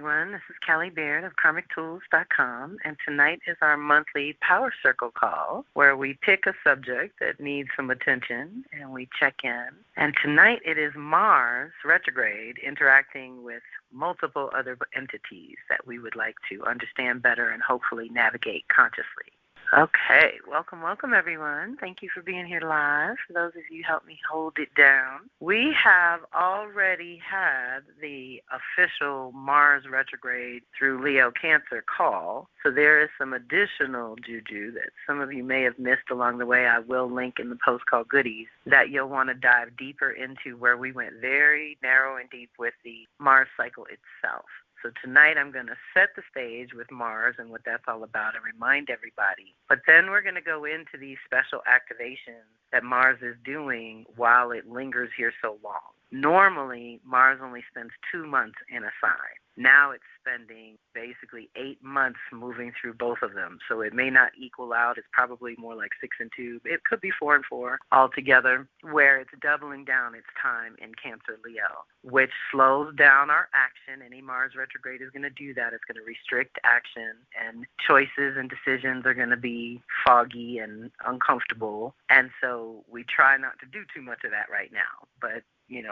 everyone. This is Callie Baird of KarmicTools.com, and tonight is our monthly Power Circle call where we pick a subject that needs some attention and we check in. And tonight it is Mars Retrograde interacting with multiple other entities that we would like to understand better and hopefully navigate consciously. Okay, welcome everyone. Thank you for being here live. For those of you who helped me hold it down, we have already had the official Mars retrograde through Leo Cancer call. So there is some additional juju that some of you may have missed along the way. I will link in the post call goodies that you'll want to dive deeper into, where we went very narrow and deep with the Mars cycle itself. So tonight I'm going to set the stage with Mars and what that's all about and remind everybody. But then we're going to go into these special activations that Mars is doing while it lingers here so long. Normally, Mars only spends 2 months in a sign. Now it's spending basically 8 months moving through both of them. So it may not equal out. It's probably more like 6 and 2. It could be 4 and 4 altogether, where it's doubling down its time in Cancer Leo, which slows down our action. Any Mars retrograde is going to do that. It's going to restrict action, and choices and decisions are going to be foggy and uncomfortable. And so we try not to do too much of that right now. But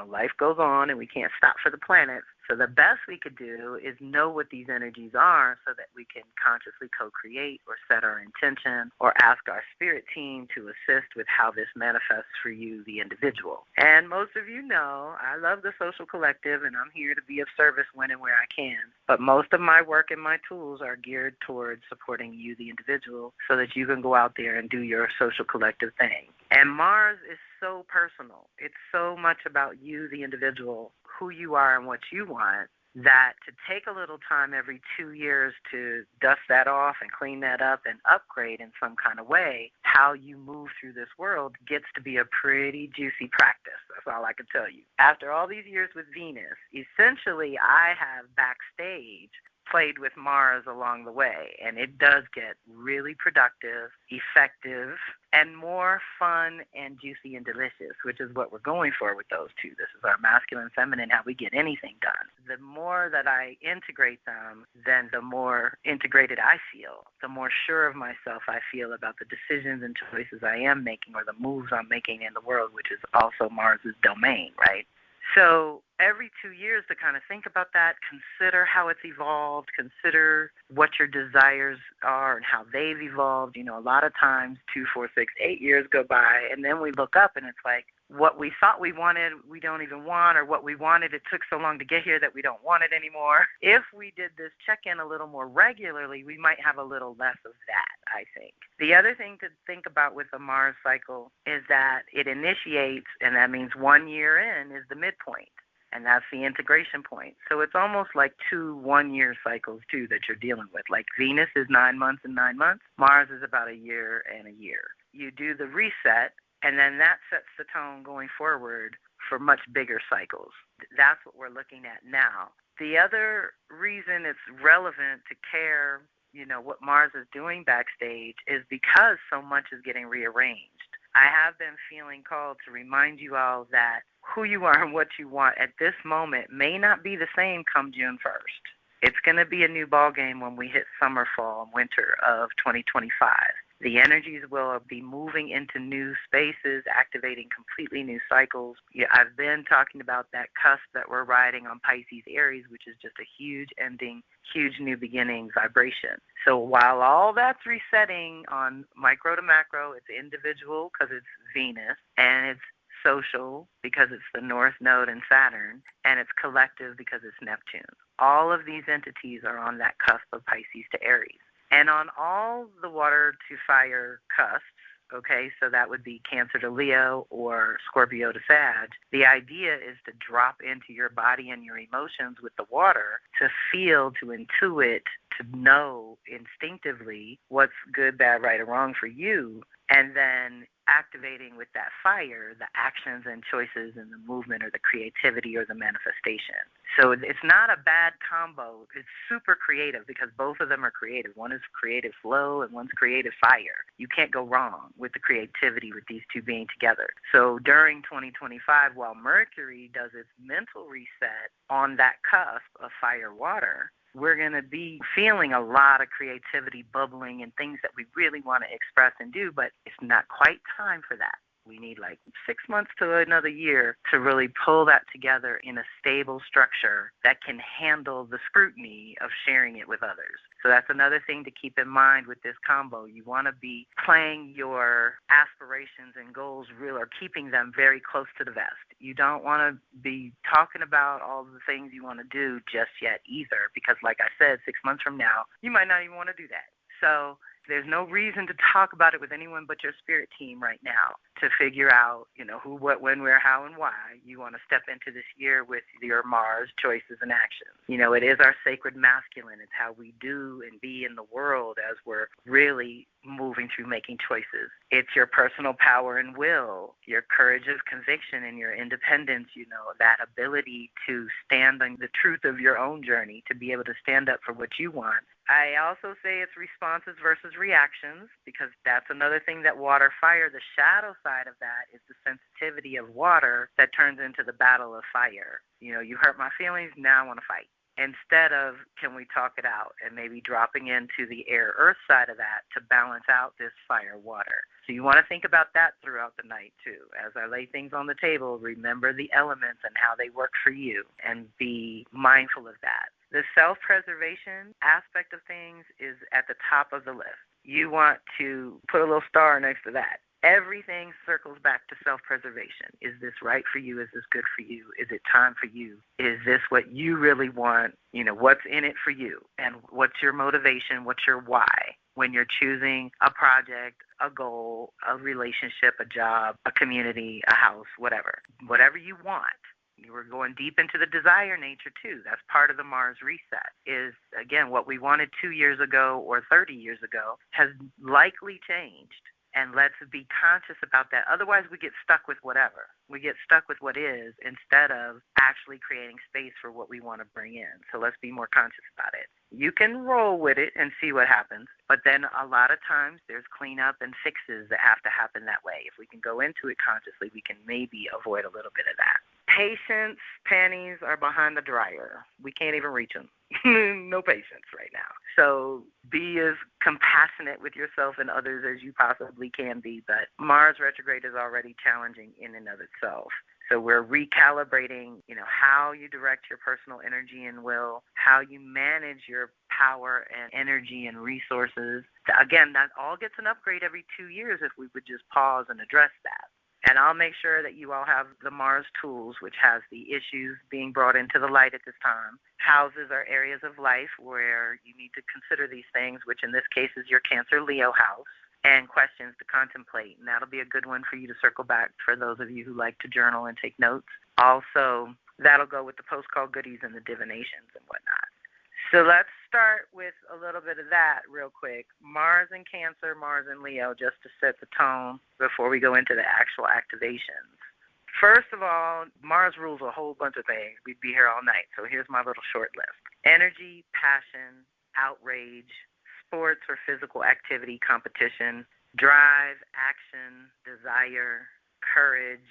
life goes on and we can't stop for the planets. So the best we could do is know what these energies are so that we can consciously co-create or set our intention or ask our spirit team to assist with how this manifests for you, the individual. And most of you know I love the social collective, and I'm here to be of service when and where I can. But most of my work and my tools are geared towards supporting you, the individual, so that you can go out there and do your social collective thing. And Mars is so personal. It's so much about you, the individual, who you are and what you want, that to take a little time every 2 years to dust that off and clean that up and upgrade in some kind of way how you move through this world gets to be a pretty juicy practice. That's all I can tell you. After all these years with Venus, essentially I have backstage played with Mars along the way, and it does get really productive, effective, and more fun and juicy and delicious, which is what we're going for with those two. This is our masculine, feminine, how we get anything done. The more that I integrate them, then the more integrated I feel, the more sure of myself I feel about the decisions and choices I am making or the moves I'm making in the world, which is also Mars's domain, right? So every 2 years to kind of think about that, consider how it's evolved, consider what your desires are and how they've evolved. A lot of times 2, 4, 6, 8 years go by, and then we look up and it's like what we thought we wanted, we don't even want, or what we wanted, it took so long to get here that we don't want it anymore. If we did this check-in a little more regularly, we might have a little less of that, I think. The other thing to think about with the Mars cycle is that it initiates, and that means 1 year in is the midpoint. And that's the integration point. So it's almost like 2 one-year cycles, too, that you're dealing with. Like Venus is 9 months and 9 months. Mars is about a year and a year. You do the reset, and then that sets the tone going forward for much bigger cycles. That's what we're looking at now. The other reason it's relevant to care, what Mars is doing backstage is because so much is getting rearranged. I have been feeling called to remind you all that who you are and what you want at this moment may not be the same come June 1st. It's going to be a new ballgame when we hit summer, fall, and winter of 2025. The energies will be moving into new spaces, activating completely new cycles. I've been talking about that cusp that we're riding on Pisces, Aries, which is just a huge ending, huge new beginning vibration. So while all that's resetting on micro to macro, it's individual because it's Venus, and it's social because it's the North Node and Saturn, and it's collective because it's Neptune. All of these entities are on that cusp of Pisces to Aries. And on all the water to fire cusps, okay, so that would be Cancer to Leo or Scorpio to Sag, the idea is to drop into your body and your emotions with the water to feel, to intuit, to know instinctively what's good, bad, right, or wrong for you, and then activating with that fire the actions and choices and the movement or the creativity or the manifestation. So it's not a bad combo. It's super creative because both of them are creative. One is creative flow and one's creative fire. You can't go wrong with the creativity with these two being together. So during 2025, while Mercury does its mental reset on that cusp of fire-water, we're going to be feeling a lot of creativity bubbling and things that we really want to express and do, but it's not quite time for that. We need like 6 months to another year to really pull that together in a stable structure that can handle the scrutiny of sharing it with others. So that's another thing to keep in mind with this combo. You want to be playing your aspirations and goals real, or keeping them very close to the vest. You don't want to be talking about all the things you want to do just yet either, because like I said, 6 months from now, you might not even want to do that. So there's no reason to talk about it with anyone but your spirit team right now to figure out, who, what, when, where, how, and why you want to step into this year with your Mars choices and actions. It is our sacred masculine. It's how we do and be in the world as we're really moving through making choices. It's your personal power and will, your courage of conviction and your independence, that ability to stand on the truth of your own journey, to be able to stand up for what you want. I also say it's responses versus reactions, because that's another thing that water, fire, the shadow side of that is the sensitivity of water that turns into the battle of fire. You hurt my feelings, now I want to fight. Instead of, can we talk it out, and maybe dropping into the air, earth side of that to balance out this fire, water. So you want to think about that throughout the night too. As I lay things on the table, remember the elements and how they work for you, and be mindful of that. The self-preservation aspect of things is at the top of the list. You want to put a little star next to that. Everything circles back to self-preservation. Is this right for you? Is this good for you? Is it time for you? Is this what you really want? What's in it for you? And what's your motivation? What's your why? When you're choosing a project, a goal, a relationship, a job, a community, a house, whatever you want. We're going deep into the desire nature too. That's part of the Mars reset, is, again, what we wanted 2 years ago or 30 years ago has likely changed. And let's be conscious about that. Otherwise, we get stuck with whatever. We get stuck with what is, instead of actually creating space for what we want to bring in. So let's be more conscious about it. You can roll with it and see what happens, but then a lot of times there's cleanup and fixes that have to happen that way. If we can go into it consciously, we can maybe avoid a little bit of that. Patience, panties are behind the dryer. We can't even reach them. No patience right now. So be as compassionate with yourself and others as you possibly can be. But Mars retrograde is already challenging in and of itself. So we're recalibrating, how you direct your personal energy and will, how you manage your power and energy and resources. Again, that all gets an upgrade every 2 years if we would just pause and address that. And I'll make sure that you all have the Mars tools, which has the issues being brought into the light at this time. Houses are areas of life where you need to consider these things, which in this case is your Cancer Leo house, and questions to contemplate. And that'll be a good one for you to circle back for those of you who like to journal and take notes. Also, that'll go with the post-call goodies and the divinations and whatnot. So let's start with a little bit of that real quick. Mars in Cancer, Mars in Leo, just to set the tone before we go into the actual activations. First of all, Mars rules a whole bunch of things. We'd be here all night, so here's my little short list. Energy, passion, outrage, sports or physical activity, competition, drive, action, desire, courage.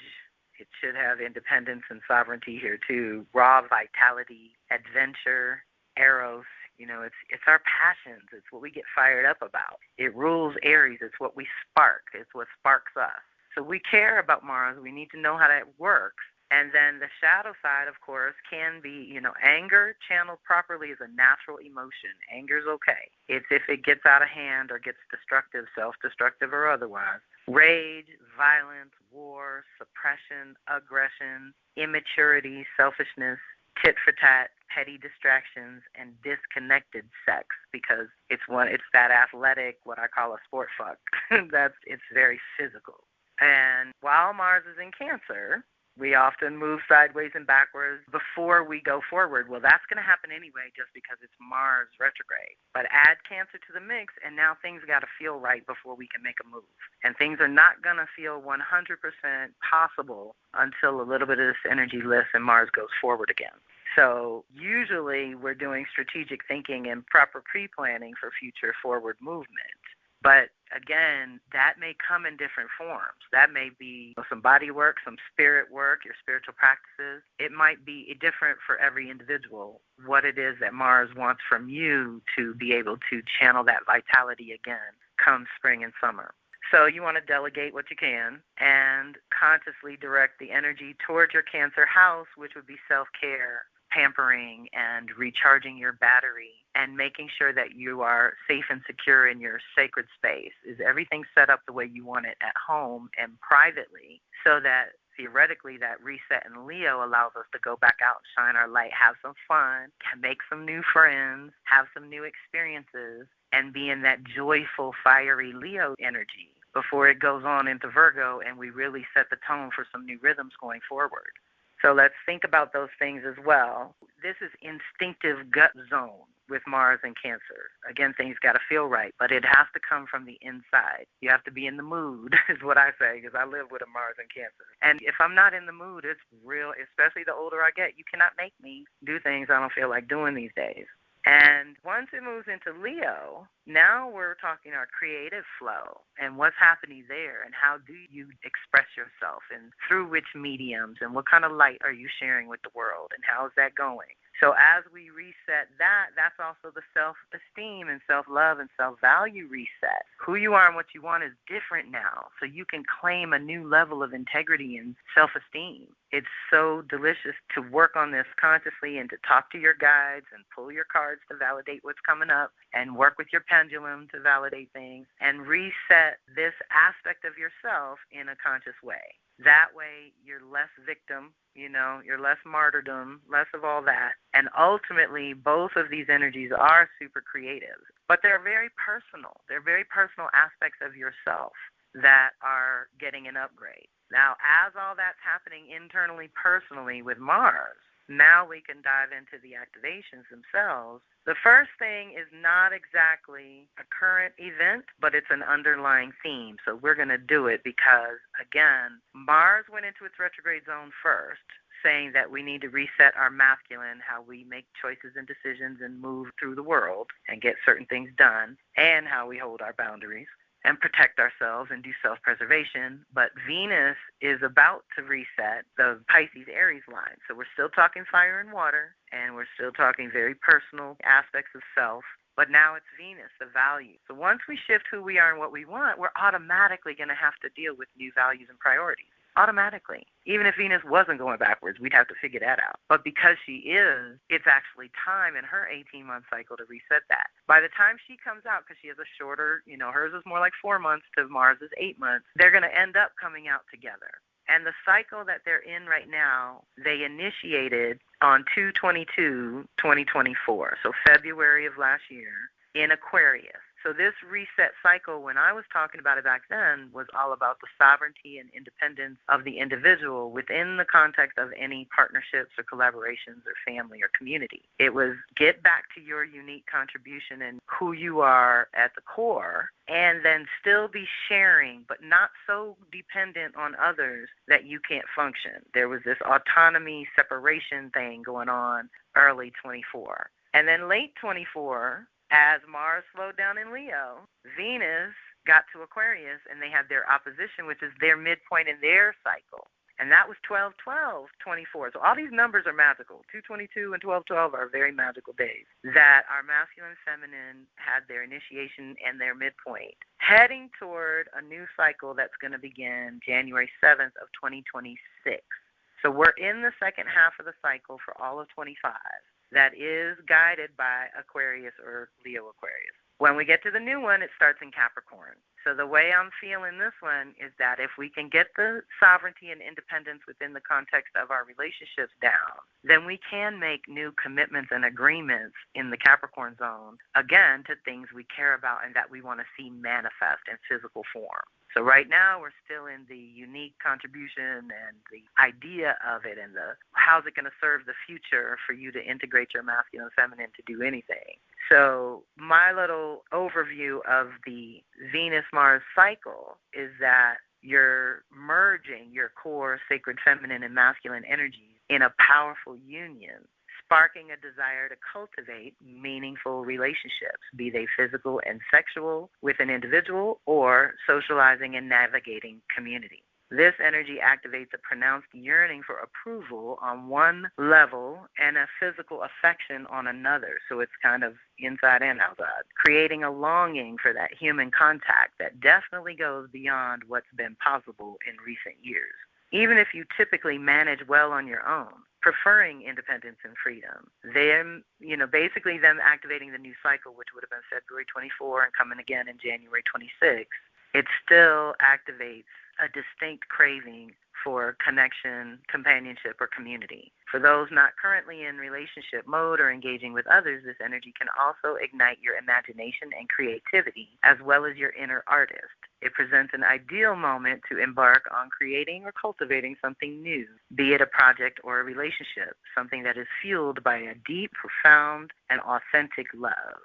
It should have independence and sovereignty here too. Raw vitality, adventure, Eros, it's our passions. It's what we get fired up about. It rules Aries. It's what we spark. It's what sparks us. So we care about Mars. We need to know how that works. And then the shadow side, of course, can be, anger channeled properly is a natural emotion. Anger's okay. It's if it gets out of hand or gets destructive, self-destructive or otherwise. Rage, violence, war, suppression, aggression, immaturity, selfishness, tit for tat, petty distractions, and disconnected sex, because it's that athletic, what I call a sport fuck. It's very physical. And while Mars is in Cancer, we often move sideways and backwards before we go forward. Well, that's going to happen anyway just because it's Mars retrograde. But add Cancer to the mix, and now things got to feel right before we can make a move. And things are not going to feel 100% possible until a little bit of this energy lifts and Mars goes forward again. So usually we're doing strategic thinking and proper pre-planning for future forward movement. But again, that may come in different forms. That may be some body work, some spirit work, your spiritual practices. It might be different for every individual, what it is that Mars wants from you to be able to channel that vitality again come spring and summer. So you want to delegate what you can and consciously direct the energy towards your Cancer house, which would be self-care, pampering, and recharging your battery, and making sure that you are safe and secure in your sacred space. Is everything set up the way you want it at home and privately, so that theoretically that reset in Leo allows us to go back out, shine our light, have some fun, make some new friends, have some new experiences, and be in that joyful, fiery Leo energy before it goes on into Virgo and we really set the tone for some new rhythms going forward. So let's think about those things as well. This is instinctive gut zone with Mars and Cancer. Again, things got to feel right, but it has to come from the inside. You have to be in the mood, is what I say, because I live with a Mars and Cancer. And if I'm not in the mood, it's real, especially the older I get. You cannot make me do things I don't feel like doing these days. And once it moves into Leo, now we're talking our creative flow and what's happening there and how do you express yourself and through which mediums and what kind of light are you sharing with the world and how is that going? So as we reset that, that's also the self-esteem and self-love and self-value reset. Who you are and what you want is different now, so you can claim a new level of integrity and self-esteem. It's so delicious to work on this consciously and to talk to your guides and pull your cards to validate what's coming up and work with your pendulum to validate things and reset this aspect of yourself in a conscious way. That way you're less victim, you're less martyrdom, less of all that. And ultimately, both of these energies are super creative, but they're very personal. They're very personal aspects of yourself that are getting an upgrade. Now, as all that's happening internally, personally with Mars, now we can dive into the activations themselves. The first thing is not exactly a current event, but it's an underlying theme. So we're going to do it because, again, Mars went into its retrograde zone first, saying that we need to reset our masculine, how we make choices and decisions and move through the world and get certain things done, and how we hold our boundaries and protect ourselves and do self-preservation. But Venus is about to reset the Pisces Aries line. So we're still talking fire and water, and we're still talking very personal aspects of self. But now it's Venus, the value. So once we shift who we are and what we want, we're automatically going to have to deal with new values and priorities. Automatically. Even if Venus wasn't going backwards, we'd have to figure that out. But because she is, it's actually time in her 18-month cycle to reset that. By the time she comes out, because she has a shorter, hers is more like 4 months to Mars is 8 months, they're going to end up coming out together. And the cycle that they're in right now, they initiated on 2/22/2024, so February of last year, in Aquarius. So this reset cycle, when I was talking about it back then, was all about the sovereignty and independence of the individual within the context of any partnerships or collaborations or family or community. It was get back to your unique contribution and who you are at the core, and then still be sharing, but not so dependent on others that you can't function. There was this autonomy, separation thing going on early 24. And then late 24, as Mars slowed down in Leo, Venus got to Aquarius, and they had their opposition, which is their midpoint in their cycle. And that was 12/12/24. So all these numbers are magical. 2/22 and 12/12 are very magical days that our masculine and feminine had their initiation and their midpoint, heading toward a new cycle that's going to begin January 7th of 2026. So we're in the second half of the cycle for all of 25. That is guided by Aquarius or Leo Aquarius. When we get to the new one, it starts in Capricorn. So the way I'm feeling this one is that if we can get the sovereignty and independence within the context of our relationships down, then we can make new commitments and agreements in the Capricorn zone, again, to things we care about and that we want to see manifest in physical form. So right now we're still in the unique contribution and the idea of it and the how's it going to serve the future for you to integrate your masculine and feminine to do anything. So my little overview of the Venus-Mars cycle is that you're merging your core sacred feminine and masculine energies in a powerful union, sparking a desire to cultivate meaningful relationships, be they physical and sexual with an individual or socializing and navigating community. This energy activates a pronounced yearning for approval on one level and a physical affection on another. So it's kind of inside and outside, creating a longing for that human contact that definitely goes beyond what's been possible in recent years. Even if you typically manage well on your own, preferring independence and freedom, them, basically them activating the new cycle, which would have been February 24 and coming again in January 26, it still activates a distinct craving for connection, companionship, or community. For those not currently in relationship mode or engaging with others, this energy can also ignite your imagination and creativity, as well as your inner artist. It presents an ideal moment to embark on creating or cultivating something new, be it a project or a relationship, something that is fueled by a deep, profound, and authentic love.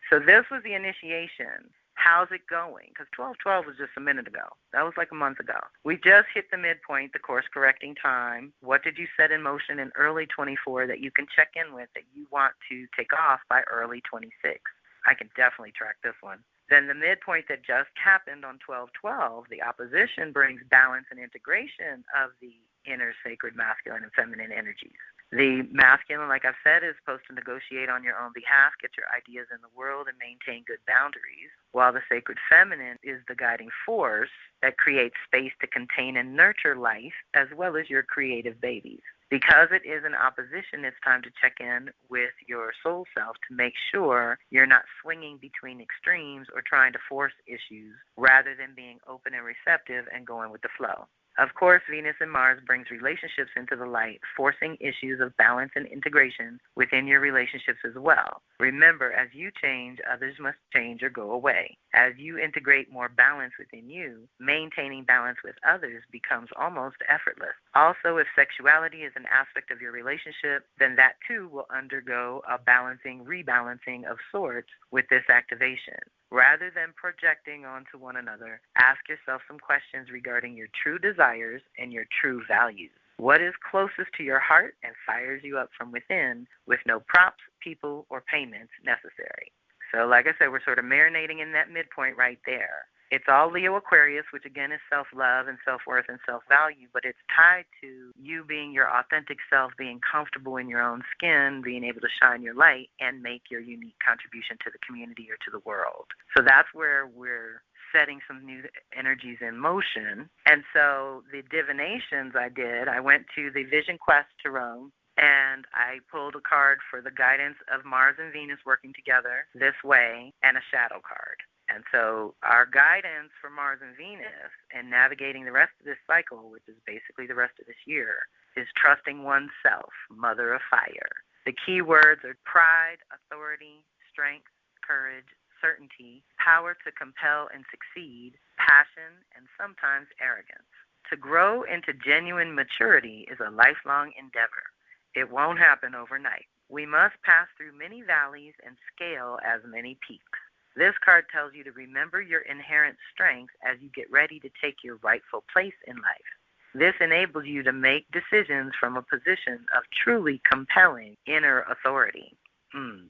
So this was the initiation. How's it going? Because 12/12 was just a minute ago. That was like a month ago. We just hit the midpoint, the course-correcting time. What did you set in motion in early 24 that you can check in with that you want to take off by early 26? I can definitely track this one. Then the midpoint that just happened on 12/12, the opposition brings balance and integration of the inner sacred masculine and feminine energies. The masculine, like I've said, is supposed to negotiate on your own behalf, get your ideas in the world, and maintain good boundaries, while the sacred feminine is the guiding force that creates space to contain and nurture life, as well as your creative babies. Because it is an opposition, it's time to check in with your soul self to make sure you're not swinging between extremes or trying to force issues, rather than being open and receptive and going with the flow. Of course, Venus and Mars brings relationships into the light, forcing issues of balance and integration within your relationships as well. Remember, as you change, others must change or go away. As you integrate more balance within you, maintaining balance with others becomes almost effortless. Also, if sexuality is an aspect of your relationship, then that too will undergo a balancing, rebalancing of sorts with this activation. Rather than projecting onto one another, ask yourself some questions regarding your true desires and your true values. What is closest to your heart and fires you up from within with no props, people, or payments necessary? So like I said, we're sort of marinating in that midpoint right there. It's all Leo Aquarius, which again is self-love and self-worth and self-value, but it's tied to you being your authentic self, being comfortable in your own skin, being able to shine your light and make your unique contribution to the community or to the world. So that's where we're setting some new energies in motion. And so the divinations I went to the Vision Quest Tarot, and I pulled a card for the guidance of Mars and Venus working together this way and a shadow card. And so our guidance for Mars and Venus and navigating the rest of this cycle, which is basically the rest of this year, is trusting oneself, mother of fire. The key words are pride, authority, strength, courage, certainty, power to compel and succeed, passion, and sometimes arrogance. To grow into genuine maturity is a lifelong endeavor. It won't happen overnight. We must pass through many valleys and scale as many peaks. This card tells you to remember your inherent strengths as you get ready to take your rightful place in life. This enables you to make decisions from a position of truly compelling inner authority.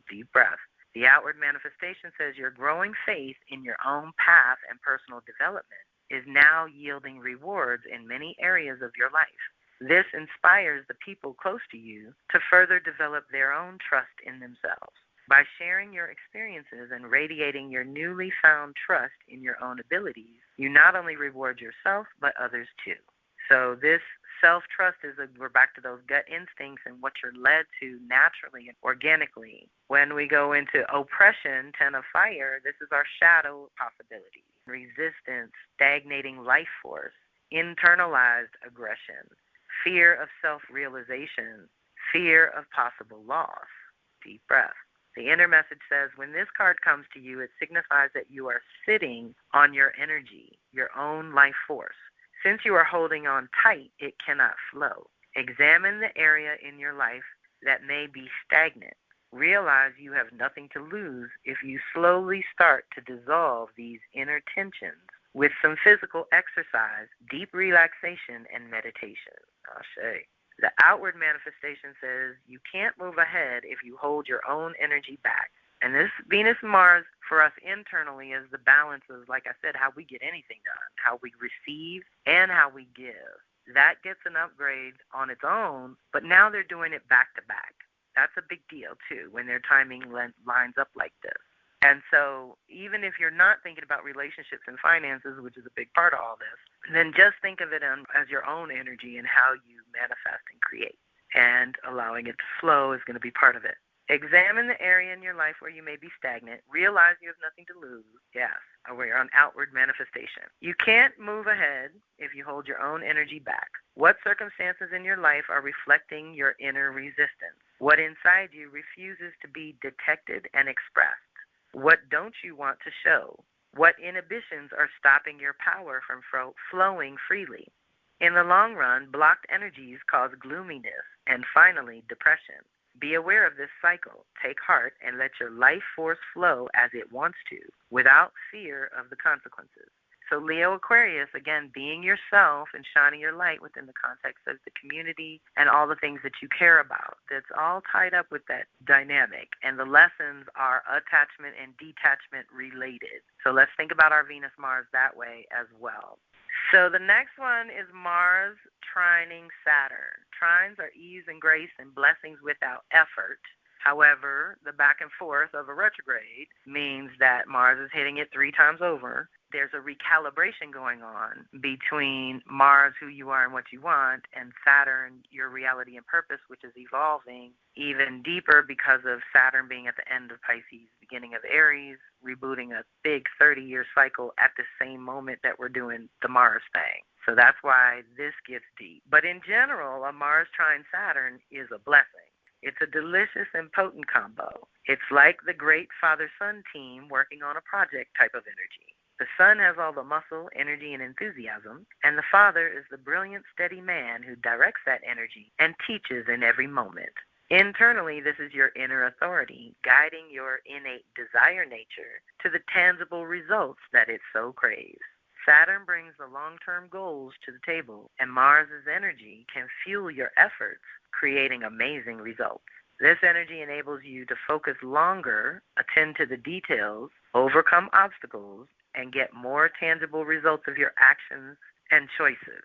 Deep breath. The outward manifestation says your growing faith in your own path and personal development is now yielding rewards in many areas of your life. This inspires the people close to you to further develop their own trust in themselves. By sharing your experiences and radiating your newly found trust in your own abilities, you not only reward yourself, but others too. So this self-trust we're back to those gut instincts and what you're led to naturally and organically. When we go into oppression, 10 of fire, this is our shadow possibility. Resistance, stagnating life force, internalized aggression, fear of self-realization, fear of possible loss. Deep breath. The inner message says when this card comes to you, it signifies that you are sitting on your energy, your own life force. Since you are holding on tight, it cannot flow. Examine the area in your life that may be stagnant. Realize you have nothing to lose if you slowly start to dissolve these inner tensions with some physical exercise, deep relaxation, and meditation. Ashe. The outward manifestation says you can't move ahead if you hold your own energy back. And this Venus-Mars for us internally is the balance of, like I said, how we get anything done, how we receive and how we give. That gets an upgrade on its own, but now they're doing it back to back. That's a big deal, too, when their timing lines up like this. And so even if you're not thinking about relationships and finances, which is a big part of all this, then just think of it as your own energy and how you manifest and create. And allowing it to flow is going to be part of it. Examine the area in your life where you may be stagnant. Realize you have nothing to lose. Yes, we're on outward manifestation. You can't move ahead if you hold your own energy back. What circumstances in your life are reflecting your inner resistance? What inside you refuses to be detected and expressed? What don't you want to show? What inhibitions are stopping your power from flowing freely? In the long run, blocked energies cause gloominess and finally depression. Be aware of this cycle. Take heart and let your life force flow as it wants to, without fear of the consequences. So Leo Aquarius, again, being yourself and shining your light within the context of the community and all the things that you care about. That's all tied up with that dynamic. And the lessons are attachment and detachment related. So let's think about our Venus-Mars that way as well. So the next one is Mars trining Saturn. Trines are ease and grace and blessings without effort. However, the back and forth of a retrograde means that Mars is hitting it 3 times over. There's a recalibration going on between Mars, who you are and what you want, and Saturn, your reality and purpose, which is evolving even deeper because of Saturn being at the end of Pisces, beginning of Aries, rebooting a big 30-year cycle at the same moment that we're doing the Mars thing. So that's why this gets deep. But in general, a Mars trine Saturn is a blessing. It's a delicious and potent combo. It's like the great father-son team working on a project type of energy. The son has all the muscle, energy, and enthusiasm, and the father is the brilliant, steady man who directs that energy and teaches in every moment. Internally, this is your inner authority, guiding your innate desire nature to the tangible results that it so craves. Saturn brings the long-term goals to the table, and Mars's energy can fuel your efforts, creating amazing results. This energy enables you to focus longer, attend to the details, overcome obstacles, and get more tangible results of your actions and choices.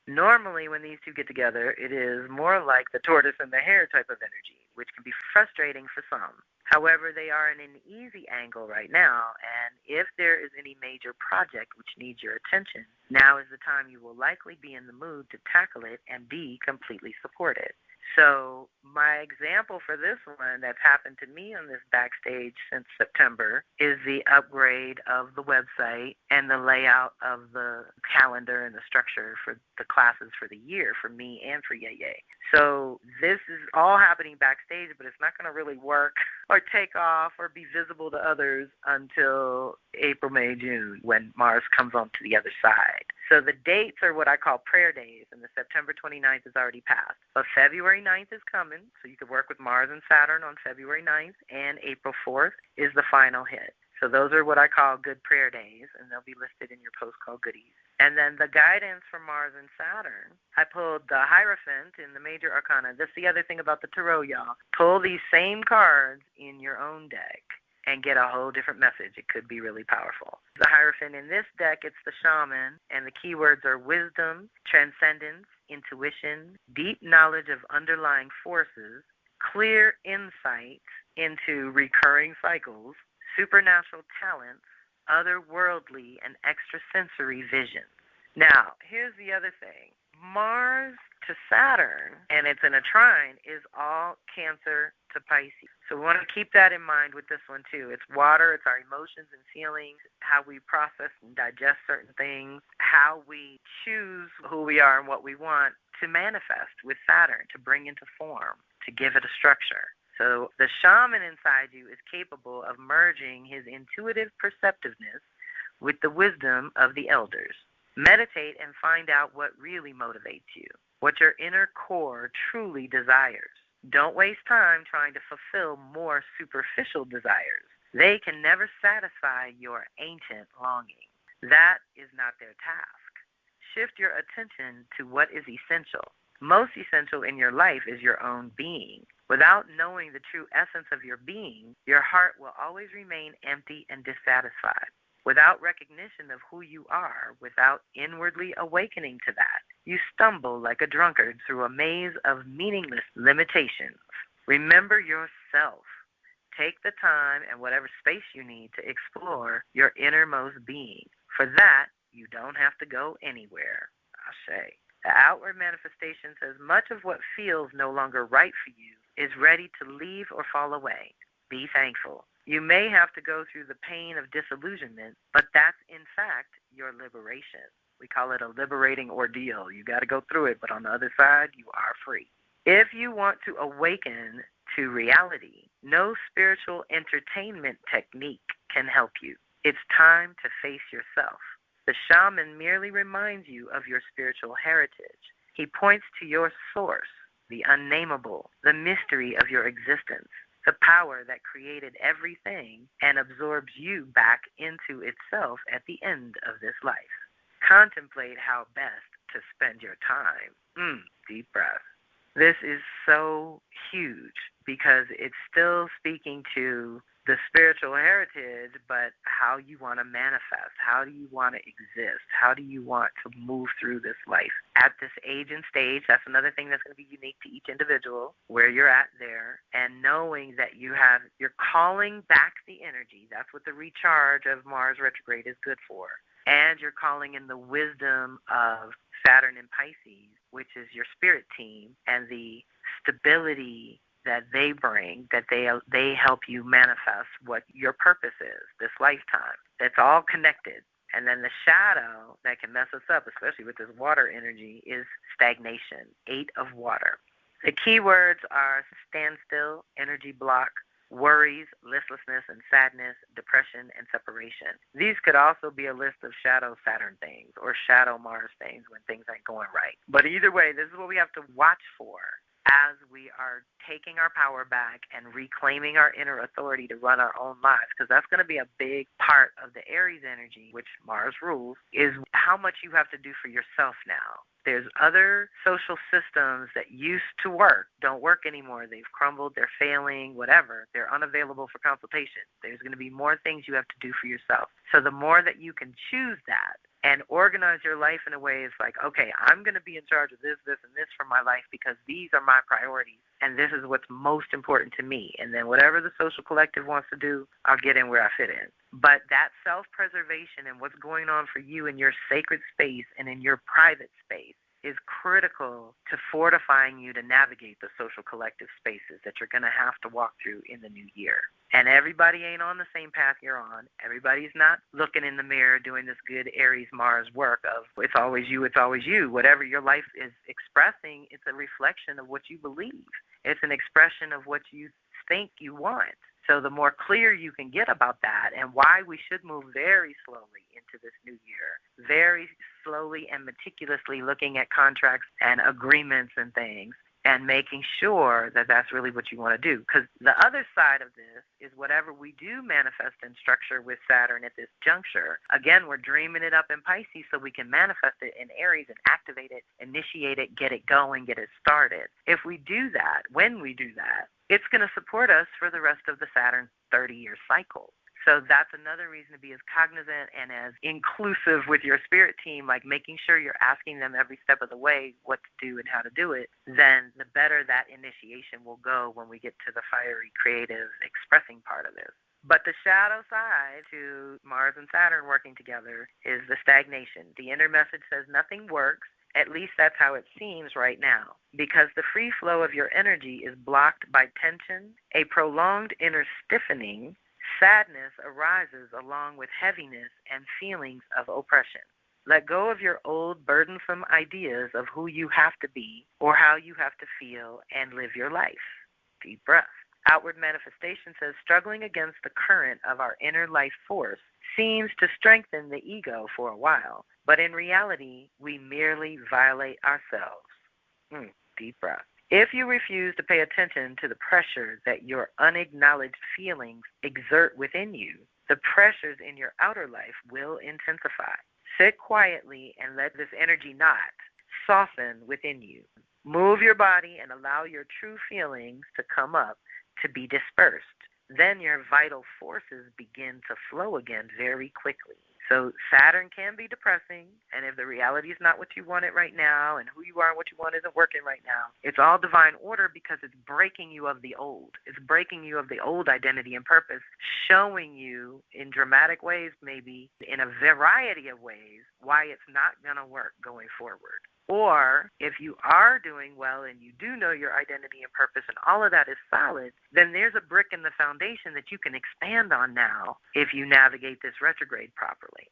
Normally, when these two get together, it is more like the tortoise and the hare type of energy, which can be frustrating for some. However, they are in an easy angle right now, and if there is any major project which needs your attention, now is the time you will likely be in the mood to tackle it and be completely supported. So my example for this one that's happened to me on this backstage since September is the upgrade of the website and the layout of the calendar and the structure for the classes for the year for me and for Yeye. So this is all happening backstage, but it's not going to really work or take off or be visible to others until April, May, June, when Mars comes on to the other side. So the dates are what I call prayer days, and the September 29th is already passed. But February 9th is coming, so you could work with Mars and Saturn on February 9th, and April 4th is the final hit. So those are what I call good prayer days, and they'll be listed in your post-call goodies. And then the guidance for Mars and Saturn, I pulled the Hierophant in the Major Arcana. That's the other thing about the Tarot, y'all. Pull these same cards in your own deck and get a whole different message. It could be really powerful. The Hierophant in this deck, it's the shaman, and the keywords are wisdom, transcendence, intuition, deep knowledge of underlying forces, clear insight into recurring cycles, supernatural talents, otherworldly and extrasensory visions. Now, here's the other thing. Mars to Saturn, and it's in a trine, is all Cancer to Pisces. So we want to keep that in mind with this one too. It's water, it's our emotions and feelings, how we process and digest certain things, how we choose who we are and what we want to manifest with Saturn, to bring into form, to give it a structure. So the shaman inside you is capable of merging his intuitive perceptiveness with the wisdom of the elders. Meditate and find out what really motivates you, what your inner core truly desires. Don't waste time trying to fulfill more superficial desires. They can never satisfy your ancient longing. That is not their task. Shift your attention to what is essential. Most essential in your life is your own being. Without knowing the true essence of your being, your heart will always remain empty and dissatisfied. Without recognition of who you are, without inwardly awakening to that, you stumble like a drunkard through a maze of meaningless limitations. Remember yourself. Take the time and whatever space you need to explore your innermost being. For that, you don't have to go anywhere. Ashe. The outward manifestation says much of what feels no longer right for you is ready to leave or fall away. Be thankful. You may have to go through the pain of disillusionment, but that's in fact your liberation. We call it a liberating ordeal. You got to go through it, but on the other side, you are free. If you want to awaken to reality, no spiritual entertainment technique can help you. It's time to face yourself. The shaman merely reminds you of your spiritual heritage. He points to your source, the unnameable, the mystery of your existence, the power that created everything and absorbs you back into itself at the end of this life. Contemplate how best to spend your time. Deep breath. This is so huge because it's still speaking to the spiritual heritage, but how you want to manifest, how do you want to exist, how do you want to move through this life at this age and stage. That's another thing that's going to be unique to each individual, where you're at there, and knowing that you're calling back the energy. That's what the recharge of Mars Retrograde is good for. And you're calling in the wisdom of Saturn and Pisces, which is your spirit team, and the stability that they bring, that they help you manifest what your purpose is this lifetime. It's all connected. And then the shadow that can mess us up, especially with this water energy, is stagnation, 8 of water. The keywords are standstill, energy block, worries, listlessness and sadness, depression, and separation. These could also be a list of shadow Saturn things or shadow Mars things when things ain't going right. But either way, this is what we have to watch for as we are taking our power back and reclaiming our inner authority to run our own lives, because that's going to be a big part of the Aries energy, which Mars rules, is how much you have to do for yourself now. There's other social systems that used to work, don't work anymore. They've crumbled, they're failing, whatever. They're unavailable for consultation. There's going to be more things you have to do for yourself. So the more that you can choose that and organize your life in a way it's like, okay, I'm going to be in charge of this, this, and this for my life because these are my priorities, and this is what's most important to me. And then whatever the social collective wants to do, I'll get in where I fit in. But that self-preservation and what's going on for you in your sacred space and in your private space is critical to fortifying you to navigate the social collective spaces that you're going to have to walk through in the new year. And everybody ain't on the same path you're on. Everybody's not looking in the mirror doing this good Aries-Mars work of it's always you, it's always you. Whatever your life is expressing, it's a reflection of what you believe. It's an expression of what you think you want. So the more clear you can get about that and why we should move very slowly into this new year, very slowly and meticulously looking at contracts and agreements and things, and making sure that that's really what you want to do. Because the other side of this is whatever we do manifest and structure with Saturn at this juncture, again, we're dreaming it up in Pisces so we can manifest it in Aries and activate it, initiate it, get it going, get it started. If we do that, when we do that, it's going to support us for the rest of the Saturn 30-year cycle. So that's another reason to be as cognizant and as inclusive with your spirit team, like making sure you're asking them every step of the way what to do and how to do it, then the better that initiation will go when we get to the fiery, creative, expressing part of this. But the shadow side to Mars and Saturn working together is the stagnation. The inner message says nothing works. At least that's how it seems right now, because the free flow of your energy is blocked by tension, a prolonged inner stiffening. Sadness arises along with heaviness and feelings of oppression. Let go of your old burdensome ideas of who you have to be or how you have to feel and live your life. Deep breath. Outward manifestation says struggling against the current of our inner life force seems to strengthen the ego for a while, but in reality, we merely violate ourselves. Deep breath. If you refuse to pay attention to the pressure that your unacknowledged feelings exert within you, the pressures in your outer life will intensify. Sit quietly and let this energy knot soften within you. Move your body and allow your true feelings to come up, to be dispersed. Then your vital forces begin to flow again very quickly. So Saturn can be depressing, and if the reality is not what you wanted right now, and who you are and what you want isn't working right now, it's all divine order because it's breaking you of the old. It's breaking you of the old identity and purpose, showing you in dramatic ways, maybe in a variety of ways, why it's not going to work going forward. Or if you are doing well and you do know your identity and purpose and all of that is solid, then there's a brick in the foundation that you can expand on now if you navigate this retrograde properly.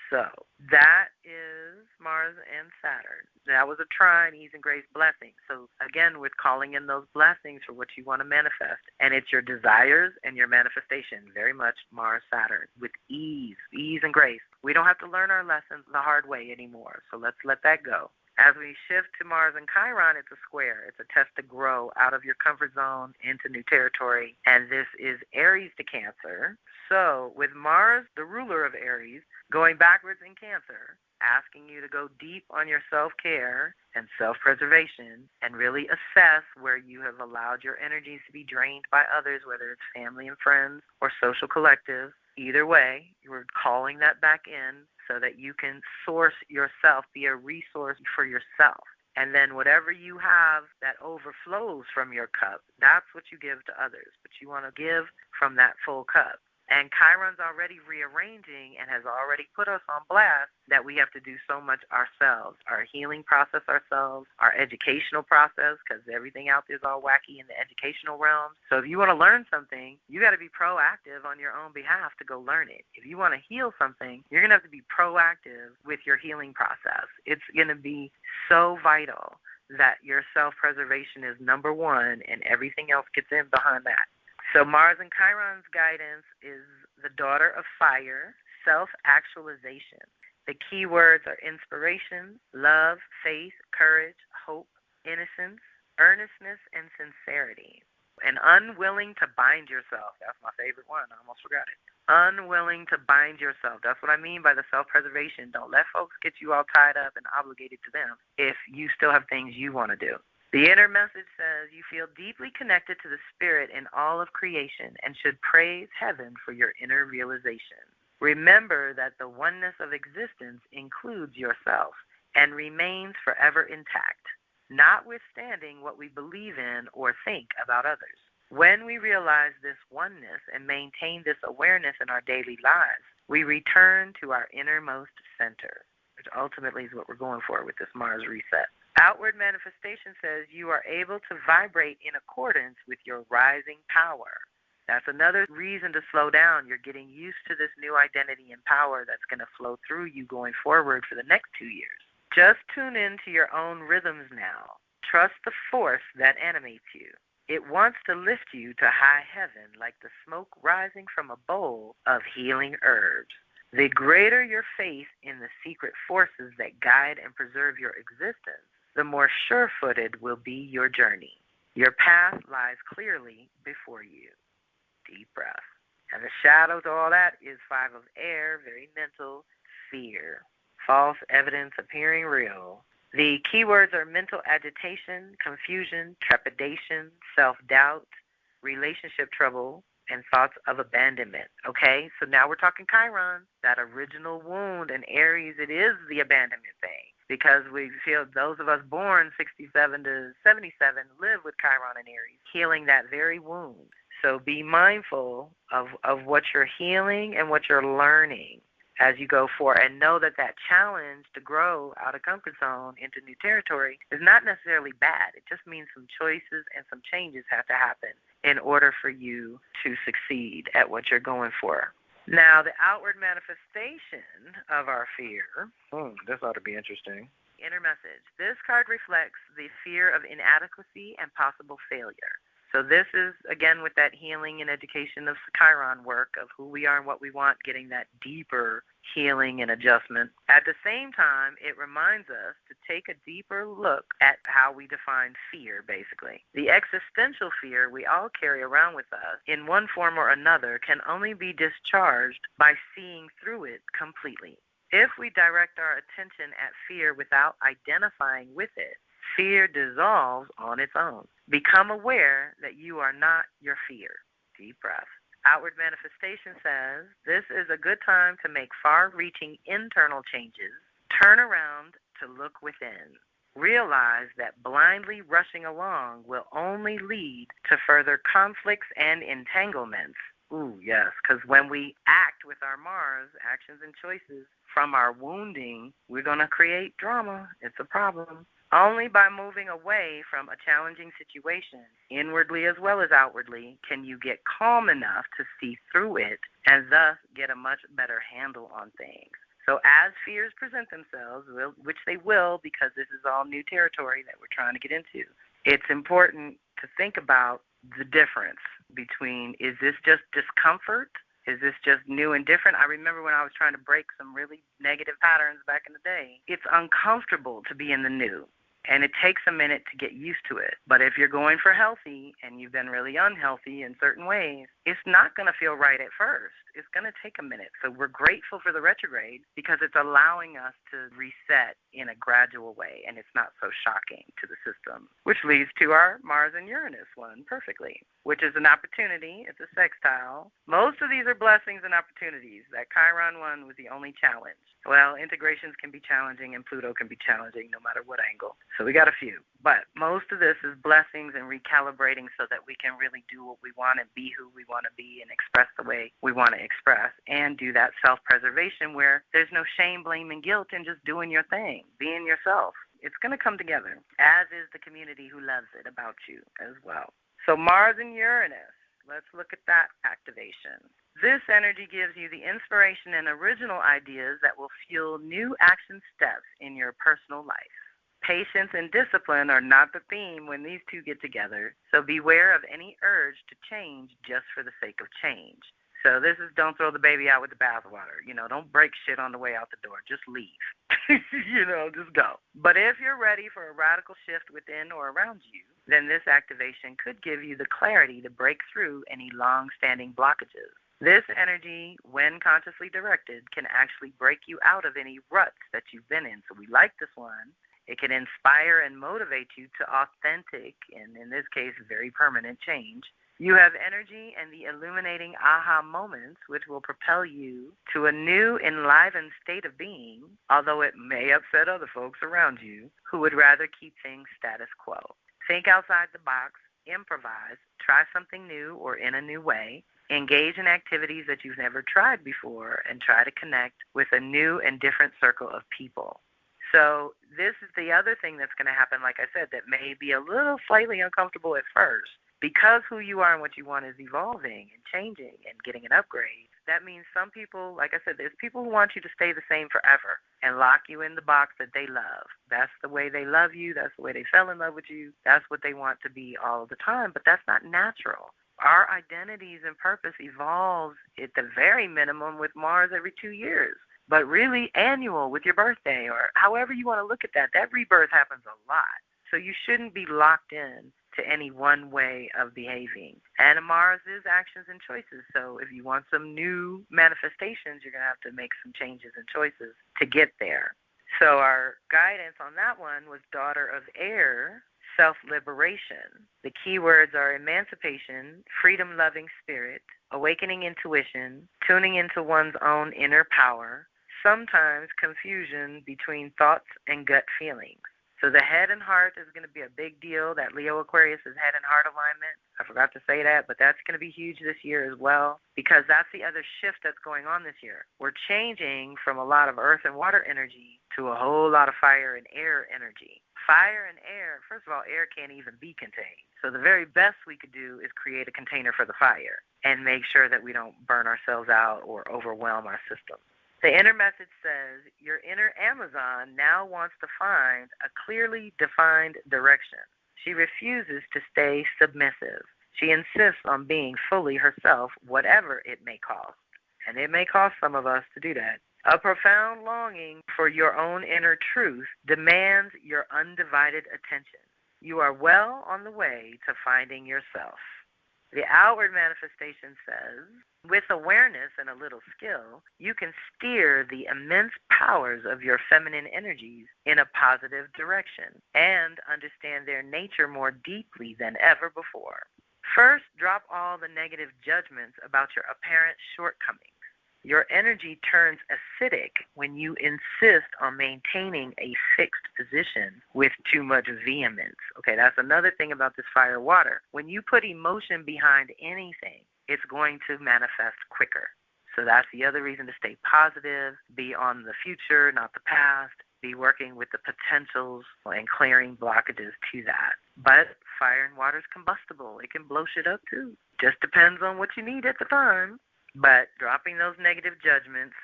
So that is Mars and Saturn. That was a trine, ease, and grace blessing. So again, we're calling in those blessings for what you want to manifest. And it's your desires and your manifestation, very much Mars, Saturn, with ease and grace. We don't have to learn our lessons the hard way anymore. So let's let that go. As we shift to Mars and Chiron, it's a square. It's a test to grow out of your comfort zone into new territory. And this is Aries to Cancer. So with Mars, the ruler of Aries, going backwards in Cancer, asking you to go deep on your self-care and self-preservation and really assess where you have allowed your energies to be drained by others, whether it's family and friends or social collectives. Either way, you're calling that back in so that you can source yourself, be a resource for yourself. And then whatever you have that overflows from your cup, that's what you give to others. But you want to give from that full cup. And Chiron's already rearranging and has already put us on blast that we have to do so much ourselves, our healing process ourselves, our educational process, because everything out there is all wacky in the educational realm. So if you want to learn something, you got to be proactive on your own behalf to go learn it. If you want to heal something, you're going to have to be proactive with your healing process. It's going to be so vital that your self-preservation is number one and everything else gets in behind that. So Mars and Chiron's guidance is the daughter of fire, self-actualization. The key words are inspiration, love, faith, courage, hope, innocence, earnestness, and sincerity. And unwilling to bind yourself. That's my favorite one. I almost forgot it. Unwilling to bind yourself. That's what I mean by the self-preservation. Don't let folks get you all tied up and obligated to them if you still have things you want to do. The inner message says you feel deeply connected to the spirit in all of creation and should praise heaven for your inner realization. Remember that the oneness of existence includes yourself and remains forever intact, notwithstanding what we believe in or think about others. When we realize this oneness and maintain this awareness in our daily lives, we return to our innermost center, which ultimately is what we're going for with this Mars reset. Outward manifestation says you are able to vibrate in accordance with your rising power. That's another reason to slow down. You're getting used to this new identity and power that's going to flow through you going forward for the next 2 years. Just tune into your own rhythms now. Trust the force that animates you. It wants to lift you to high heaven like the smoke rising from a bowl of healing herbs. The greater your faith in the secret forces that guide and preserve your existence, the more sure-footed will be your journey. Your path lies clearly before you. Deep breath. And the shadow to all that is 5 of air, very mental, fear, false evidence appearing real. The keywords are mental agitation, confusion, trepidation, self-doubt, relationship trouble, and thoughts of abandonment. Okay, so now we're talking Chiron, that original wound, and Aries, it is the abandonment thing. Because we feel those of us born 67 to 77 live with Chiron and Aries, healing that very wound. So be mindful of what you're healing and what you're learning as you go forward. And know that that challenge to grow out of comfort zone into new territory is not necessarily bad. It just means some choices and some changes have to happen in order for you to succeed at what you're going for. Now, the outward manifestation of our fear, this ought to be interesting. Inner message. This card reflects the fear of inadequacy and possible failure. So this is, again, with that healing and education of Chiron work of who we are and what we want, getting that deeper healing and adjustment. At the same time, it reminds us to take a deeper look at how we define fear, basically. The existential fear we all carry around with us in one form or another can only be discharged by seeing through it completely. If we direct our attention at fear without identifying with it, fear dissolves on its own. Become aware that you are not your fear. Deep breath. Outward manifestation says, this is a good time to make far-reaching internal changes. Turn around to look within. Realize that blindly rushing along will only lead to further conflicts and entanglements. Ooh, yes, because when we act with our Mars, actions and choices, from our wounding, we're going to create drama. It's a problem. Only by moving away from a challenging situation, inwardly as well as outwardly, can you get calm enough to see through it and thus get a much better handle on things. So as fears present themselves, which they will because this is all new territory that we're trying to get into, it's important to think about the difference between, is this just discomfort? Is this just new and different? I remember when I was trying to break some really negative patterns back in the day. It's uncomfortable to be in the new, and it takes a minute to get used to it. But if you're going for healthy and you've been really unhealthy in certain ways, it's not going to feel right at first. It's going to take a minute. So we're grateful for the retrograde because it's allowing us to reset in a gradual way, and it's not so shocking to the system, which leads to our Mars and Uranus one perfectly, which is an opportunity. It's a sextile. Most of these are blessings and opportunities. That Chiron one was the only challenge. Well, integrations can be challenging and Pluto can be challenging no matter what angle. So we got a few. But most of this is blessings and recalibrating so that we can really do what we want and be who we want to be and express the way we want to express and do that self-preservation where there's no shame, blame, and guilt in just doing your thing, being yourself. It's going to come together, as is the community who loves it about you as well. So Mars and Uranus, let's look at that activation. This energy gives you the inspiration and original ideas that will fuel new action steps in your personal life. Patience and discipline are not the theme when these two get together, so beware of any urge to change just for the sake of change. So this is don't throw the baby out with the bathwater. Don't break shit on the way out the door. Just leave. Just go. But if you're ready for a radical shift within or around you, then this activation could give you the clarity to break through any long-standing blockages. This energy, when consciously directed, can actually break you out of any ruts that you've been in. So we like this one. It can inspire and motivate you to authentic, and in this case, very permanent change. You have energy and the illuminating aha moments, which will propel you to a new, enlivened state of being, although it may upset other folks around you who would rather keep things status quo. Think outside the box, improvise, try something new or in a new way, engage in activities that you've never tried before, and try to connect with a new and different circle of people. So this is the other thing that's going to happen, like I said, that may be a little slightly uncomfortable at first. Because who you are and what you want is evolving and changing and getting an upgrade, that means some people, like I said, there's people who want you to stay the same forever and lock you in the box that they love. That's the way they love you. That's the way they fell in love with you. That's what they want to be all the time, but that's not natural. Our identities and purpose evolves at the very minimum with Mars every 2 years. But really annual with your birthday or however you want to look at that. That rebirth happens a lot. So you shouldn't be locked in to any one way of behaving. And Mars is actions and choices. So if you want some new manifestations, you're going to have to make some changes and choices to get there. So our guidance on that one was Daughter of Air, self-liberation. The keywords are emancipation, freedom-loving spirit, awakening intuition, tuning into one's own inner power, sometimes confusion between thoughts and gut feelings. So the head and heart is going to be a big deal. That Leo Aquarius is head and heart alignment. I forgot to say that, but that's going to be huge this year as well because that's the other shift that's going on this year. We're changing from a lot of earth and water energy to a whole lot of fire and air energy. Fire and air, first of all, air can't even be contained. So the very best we could do is create a container for the fire and make sure that we don't burn ourselves out or overwhelm our system. The inner message says, your inner Amazon now wants to find a clearly defined direction. She refuses to stay submissive. She insists on being fully herself, whatever it may cost. And it may cost some of us to do that. A profound longing for your own inner truth demands your undivided attention. You are well on the way to finding yourself. The outward manifestation says, with awareness and a little skill, you can steer the immense powers of your feminine energies in a positive direction and understand their nature more deeply than ever before. First, drop all the negative judgments about your apparent shortcomings. Your energy turns acidic when you insist on maintaining a fixed position with too much vehemence. Okay, that's another thing about this fire water. When you put emotion behind anything, it's going to manifest quicker. So that's the other reason to stay positive, be on the future, not the past, be working with the potentials and clearing blockages to that. But fire and water is combustible. It can blow shit up too. Just depends on what you need at the time. But dropping those negative judgments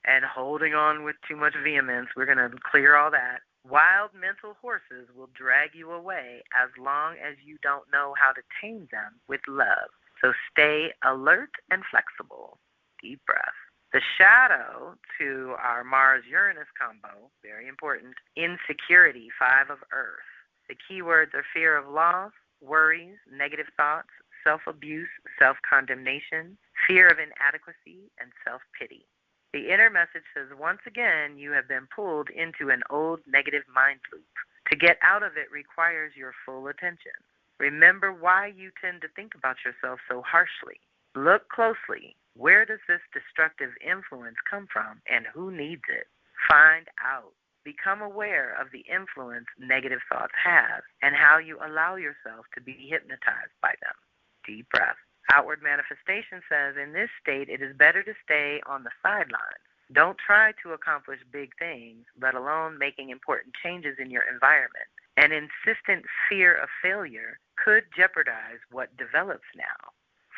and holding on with too much vehemence, we're going to clear all that. Wild mental horses will drag you away as long as you don't know how to tame them with love. So stay alert and flexible. Deep breath. The shadow to our Mars-Uranus combo, very important, insecurity, 5 of Earth. The keywords are fear of loss, worries, negative thoughts, self-abuse, self-condemnation, fear of inadequacy, and self-pity. The inner message says, once again, you have been pulled into an old negative mind loop. To get out of it requires your full attention. Remember why you tend to think about yourself so harshly. Look closely. Where does this destructive influence come from, and who needs it? Find out. Become aware of the influence negative thoughts have and how you allow yourself to be hypnotized by them. Deep breath. Outward manifestation says, in this state, it is better to stay on the sidelines. Don't try to accomplish big things, let alone making important changes in your environment. An insistent fear of failure could jeopardize what develops now.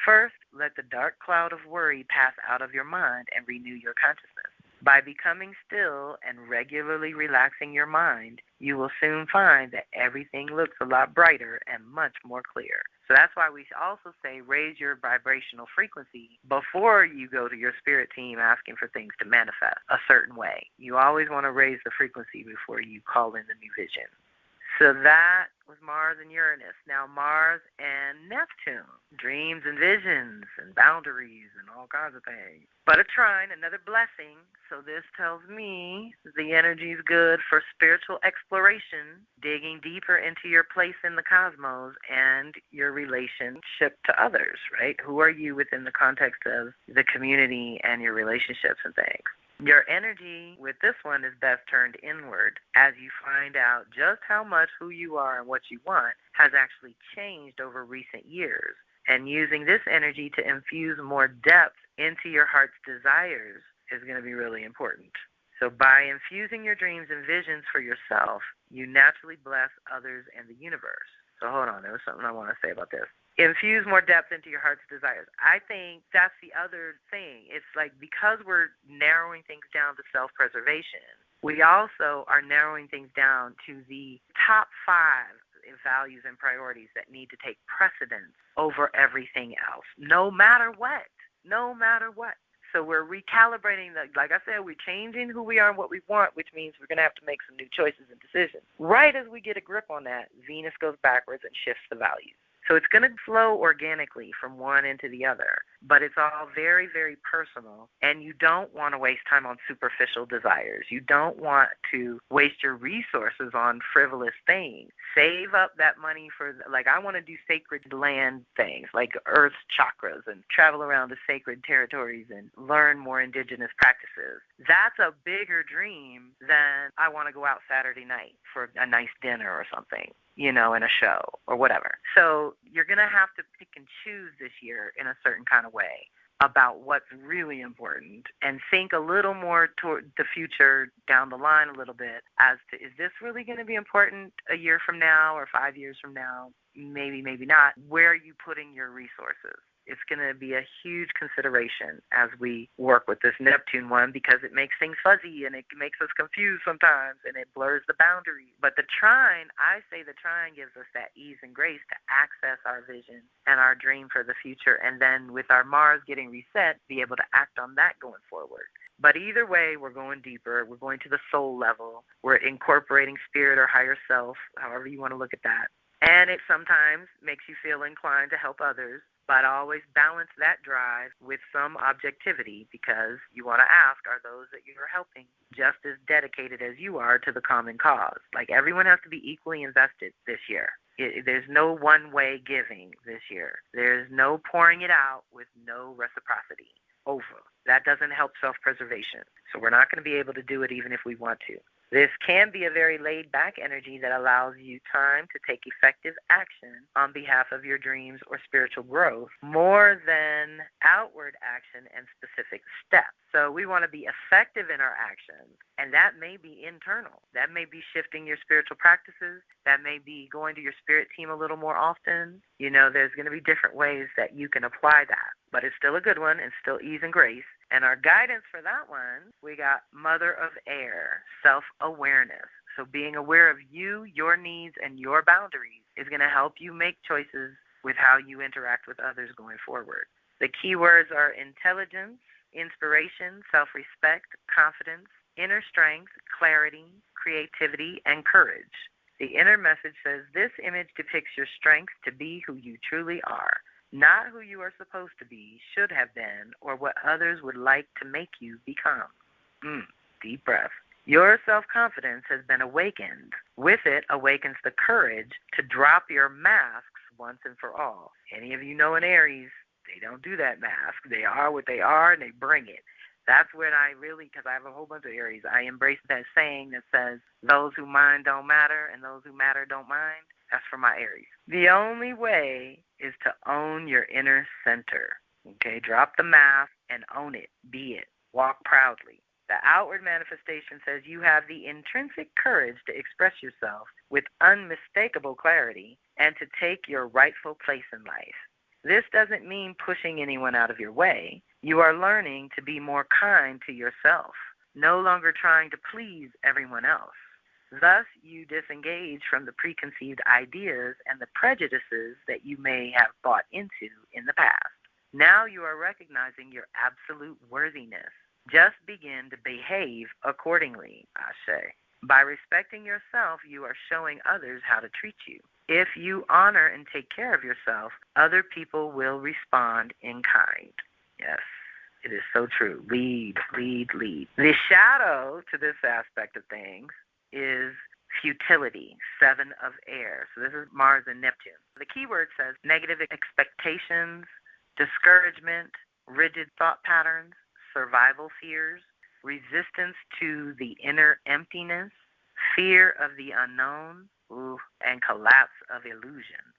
First, let the dark cloud of worry pass out of your mind and renew your consciousness. By becoming still and regularly relaxing your mind, you will soon find that everything looks a lot brighter and much more clear. So that's why we also say raise your vibrational frequency before you go to your spirit team asking for things to manifest a certain way. You always want to raise the frequency before you call in the new vision. So that was Mars and Uranus. Now Mars and Neptune, dreams and visions and boundaries and all kinds of things. But a trine, another blessing. So this tells me the energy is good for spiritual exploration, digging deeper into your place in the cosmos and your relationship to others, right? Who are you within the context of the community and your relationships and things? Your energy with this one is best turned inward as you find out just how much who you are and what you want has actually changed over recent years. And using this energy to infuse more depth into your heart's desires is going to be really important. So by infusing your dreams and visions for yourself, you naturally bless others and the universe. So hold on, there was something I want to say about this. Infuse more depth into your heart's desires. I think that's the other thing. It's like because we're narrowing things down to self-preservation, we also are narrowing things down to the top 5 values and priorities that need to take precedence over everything else, no matter what. No matter what. So we're recalibrating, like I said, we're changing who we are and what we want, which means we're going to have to make some new choices and decisions. Right as we get a grip on that, Venus goes backwards and shifts the values. So it's going to flow organically from one into the other, but it's all very, very personal, and you don't want to waste time on superficial desires. You don't want to waste your resources on frivolous things. Save up that money for, like, I want to do sacred land things, like earth chakras, and travel around to sacred territories and learn more indigenous practices. That's a bigger dream than I want to go out Saturday night for a nice dinner or something, you know, in a show or whatever. So you're going to have to pick and choose this year in a certain kind of way about what's really important and think a little more toward the future down the line a little bit as to, is this really going to be important a year from now or 5 years from now? Maybe, maybe not. Where are you putting your resources? It's going to be a huge consideration as we work with this Neptune one because it makes things fuzzy and it makes us confused sometimes and it blurs the boundaries. But the trine, I say the trine gives us that ease and grace to access our vision and our dream for the future, and then with our Mars getting reset, be able to act on that going forward. But either way, we're going deeper. We're going to the soul level. We're incorporating spirit or higher self, however you want to look at that. And it sometimes makes you feel inclined to help others. But always balance that drive with some objectivity, because you want to ask, are those that you're helping just as dedicated as you are to the common cause? Like, everyone has to be equally invested this year. There's no one-way giving this year. There's no pouring it out with no reciprocity. Over. That doesn't help self-preservation. So we're not going to be able to do it even if we want to. This can be a very laid-back energy that allows you time to take effective action on behalf of your dreams or spiritual growth, more than outward action and specific steps. So we want to be effective in our actions, and that may be internal. That may be shifting your spiritual practices. That may be going to your spirit team a little more often. There's going to be different ways that you can apply that. But it's still a good one. It's still ease and grace. And our guidance for that one, we got Mother of Air, self-awareness. So being aware of you, your needs, and your boundaries is going to help you make choices with how you interact with others going forward. The keywords are intelligence, inspiration, self-respect, confidence, inner strength, clarity, creativity, and courage. The inner message says, this image depicts your strength to be who you truly are, not who you are supposed to be, should have been, or what others would like to make you become. Deep breath. Your self-confidence has been awakened. With it awakens the courage to drop your masks once and for all. Any of you know in Aries, they don't do that mask. They are what they are, and they bring it. That's when I really, because I have a whole bunch of Aries, I embrace that saying that says, those who mind don't matter, and those who matter don't mind. That's for my Aries. The only way is to own your inner center. Okay, drop the mask and own it. Be it. Walk proudly. The outward manifestation says you have the intrinsic courage to express yourself with unmistakable clarity and to take your rightful place in life. This doesn't mean pushing anyone out of your way. You are learning to be more kind to yourself, no longer trying to please everyone else. Thus, you disengage from the preconceived ideas and the prejudices that you may have bought into in the past. Now you are recognizing your absolute worthiness. Just begin to behave accordingly, Ashe. By respecting yourself, you are showing others how to treat you. If you honor and take care of yourself, other people will respond in kind. Yes, it is so true. Lead, lead, lead. The shadow to this aspect of things is futility, 7 of air. So this is Mars and Neptune. The keyword says negative expectations, discouragement, rigid thought patterns, survival fears, resistance to the inner emptiness, fear of the unknown, and collapse of illusions.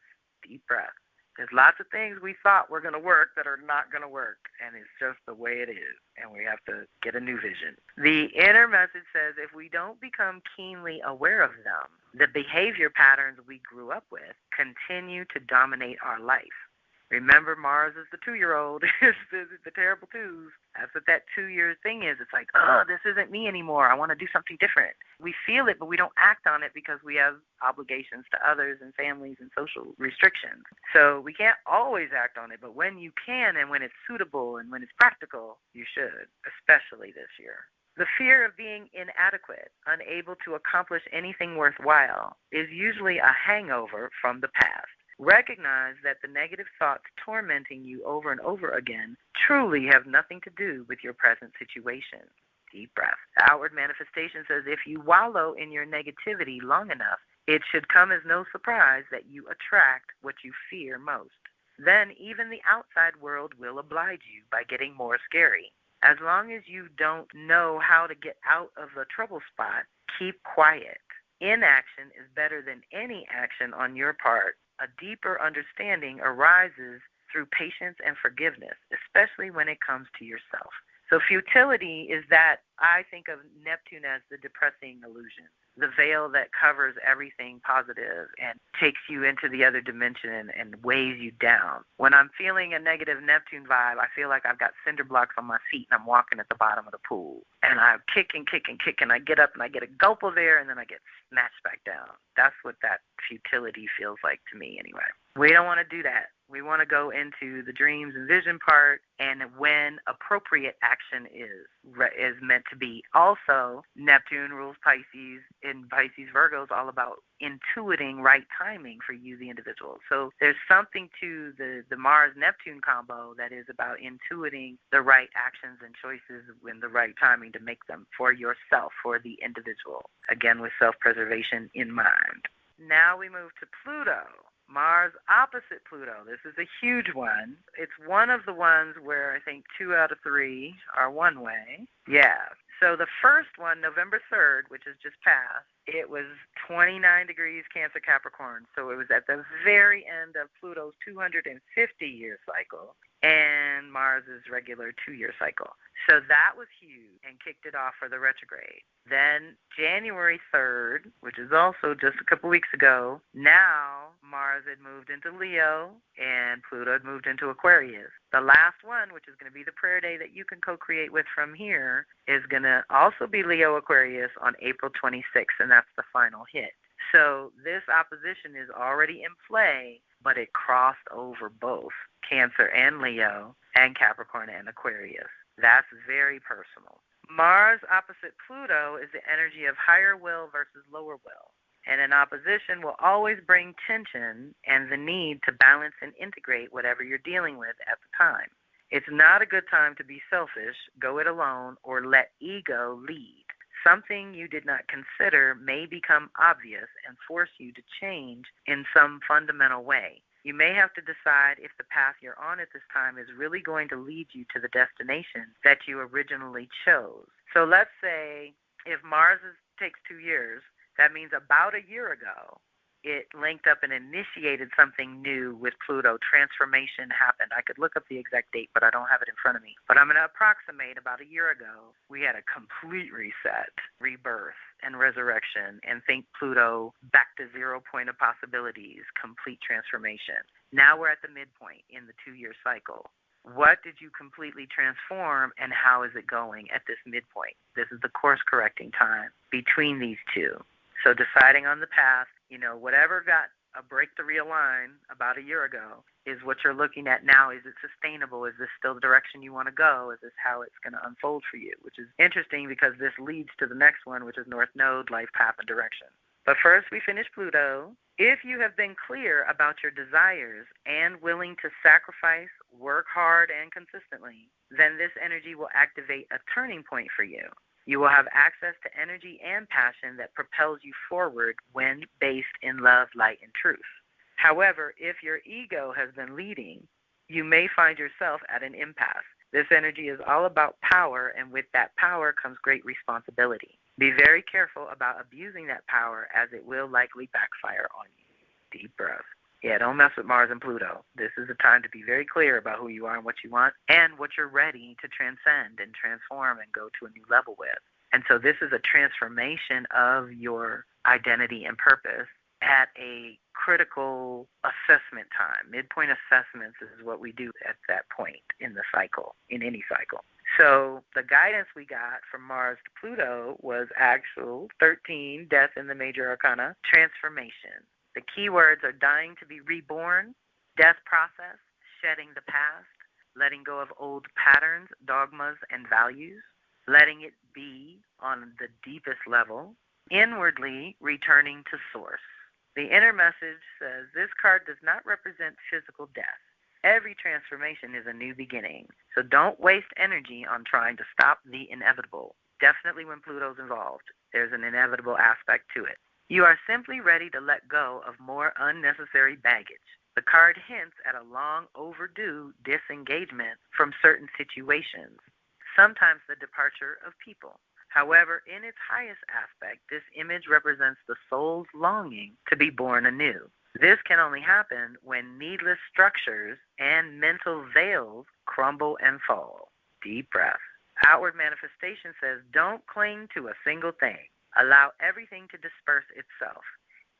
Deep breath. There's lots of things we thought were going to work that are not going to work, and it's just the way it is, and we have to get a new vision. The inner message says if we don't become keenly aware of them, the behavior patterns we grew up with continue to dominate our life. Remember, Mars is the 2-year-old. It's the terrible twos. That's what that 2-year thing is. It's like, this isn't me anymore. I want to do something different. We feel it, but we don't act on it because we have obligations to others and families and social restrictions. So we can't always act on it, but when you can and when it's suitable and when it's practical, you should, especially this year. The fear of being inadequate, unable to accomplish anything worthwhile, is usually a hangover from the past. Recognize that the negative thoughts tormenting you over and over again truly have nothing to do with your present situation. Deep breath. The outward manifestation says if you wallow in your negativity long enough, it should come as no surprise that you attract what you fear most. Then even the outside world will oblige you by getting more scary. As long as you don't know how to get out of the trouble spot, keep quiet. Inaction is better than any action on your part. A deeper understanding arises through patience and forgiveness, especially when it comes to yourself. So futility is that I think of Neptune as the depressing illusion, the veil that covers everything positive and takes you into the other dimension and weighs you down. When I'm feeling a negative Neptune vibe, I feel like I've got cinder blocks on my feet and I'm walking at the bottom of the pool. And I kick and kick and kick, and I get up and I get a gulp of air, and then I get snatched back down. That's what that futility feels like to me anyway. We don't want to do that. We want to go into the dreams and vision part and when appropriate action is meant to be. Also, Neptune rules Pisces, and Pisces Virgo is all about intuiting right timing for you, the individual. So there's something to the Mars-Neptune combo that is about intuiting the right actions and choices in the right timing to make them for yourself, for the individual. Again, with self-preservation in mind. Now we move to Pluto. Mars opposite Pluto. This is a huge one. It's one of the ones where I think 2 out of 3 are one way. Yeah. So the first one, November 3rd, which has just passed, it was 29 degrees Cancer Capricorn. So it was at the very end of Pluto's 250-year cycle and Mars's regular 2-year cycle. So that was huge and kicked it off for the retrograde. Then January 3rd, which is also just a couple weeks ago, now Mars had moved into Leo and Pluto had moved into Aquarius. The last one, which is going to be the prayer day that you can co-create with from here, is going to also be Leo Aquarius on April 26th, and that's the final hit. So this opposition is already in play, but it crossed over both Cancer and Leo and Capricorn and Aquarius. That's very personal. Mars opposite Pluto is the energy of higher will versus lower will. And an opposition will always bring tension and the need to balance and integrate whatever you're dealing with at the time. It's not a good time to be selfish, go it alone, or let ego lead. Something you did not consider may become obvious and force you to change in some fundamental way. You may have to decide if the path you're on at this time is really going to lead you to the destination that you originally chose. So let's say if Mars takes 2 years, that means about a year ago, it linked up and initiated something new with Pluto. Transformation happened. I could look up the exact date, but I don't have it in front of me. But I'm going to approximate about a year ago, we had a complete reset, rebirth, and resurrection, and think Pluto back to 0 point of possibilities, complete transformation. Now we're at the midpoint in the 2-year cycle. What did you completely transform, and how is it going at this midpoint? This is the course-correcting time between these two. So deciding on the path, whatever got a break to realign about a year ago is what you're looking at now. Is it sustainable? Is this still the direction you want to go? Is this how it's going to unfold for you? Which is interesting because this leads to the next one, which is North Node, life, path, and direction. But first we finish Pluto. If you have been clear about your desires and willing to sacrifice, work hard, and consistently, then this energy will activate a turning point for you. You will have access to energy and passion that propels you forward when based in love, light, and truth. However, if your ego has been leading, you may find yourself at an impasse. This energy is all about power, and with that power comes great responsibility. Be very careful about abusing that power, as it will likely backfire on you. Deep breath. Yeah, don't mess with Mars and Pluto. This is a time to be very clear about who you are and what you want and what you're ready to transcend and transform and go to a new level with. And so this is a transformation of your identity and purpose at a critical assessment time. Midpoint assessments is what we do at that point in the cycle, in any cycle. So the guidance we got from Mars to Pluto was actual 13, death in the major arcana, transformation. The keywords are dying to be reborn, death process, shedding the past, letting go of old patterns, dogmas, and values, letting it be on the deepest level, inwardly returning to source. The inner message says this card does not represent physical death. Every transformation is a new beginning, so don't waste energy on trying to stop the inevitable. Definitely when Pluto's involved, there's an inevitable aspect to it. You are simply ready to let go of more unnecessary baggage. The card hints at a long overdue disengagement from certain situations, sometimes the departure of people. However, in its highest aspect, this image represents the soul's longing to be born anew. This can only happen when needless structures and mental veils crumble and fall. Deep breath. Outward manifestation says don't cling to a single thing. Allow everything to disperse itself,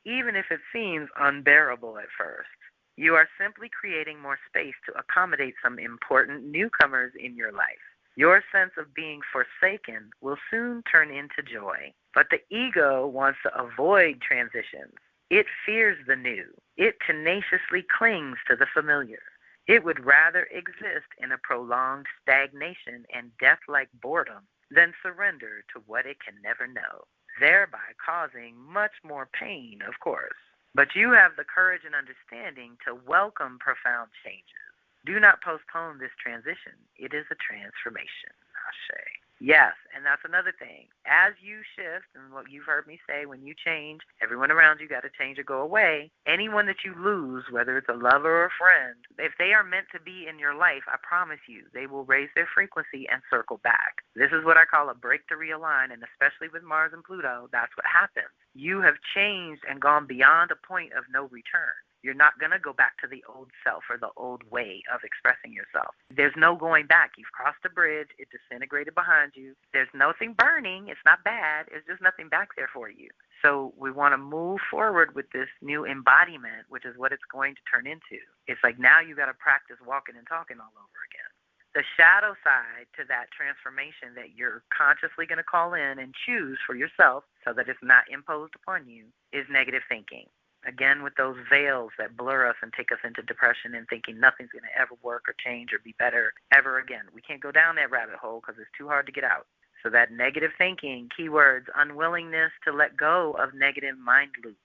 even if it seems unbearable at first. You are simply creating more space to accommodate some important newcomers in your life. Your sense of being forsaken will soon turn into joy, but the ego wants to avoid transitions. It fears the new. It tenaciously clings to the familiar. It would rather exist in a prolonged stagnation and death-like boredom than surrender to what it can never know, thereby causing much more pain, of course. But you have the courage and understanding to welcome profound changes. Do not postpone this transition. It is a transformation. Ashe. Yes, and that's another thing. As you shift, and what you've heard me say, when you change, everyone around you got to change or go away. Anyone that you lose, whether it's a lover or a friend, if they are meant to be in your life, I promise you, they will raise their frequency and circle back. This is what I call a break to realign, and especially with Mars and Pluto, that's what happens. You have changed and gone beyond a point of no return. You're not going to go back to the old self or the old way of expressing yourself. There's no going back. You've crossed a bridge. It disintegrated behind you. There's nothing burning. It's not bad. It's just nothing back there for you. So we want to move forward with this new embodiment, which is what it's going to turn into. It's like now you got to practice walking and talking all over again. The shadow side to that transformation that you're consciously going to call in and choose for yourself so that it's not imposed upon you is negative thinking. Again, with those veils that blur us and take us into depression and thinking nothing's going to ever work or change or be better ever again. We can't go down that rabbit hole because it's too hard to get out. So that negative thinking, keywords, unwillingness to let go of negative mind loops,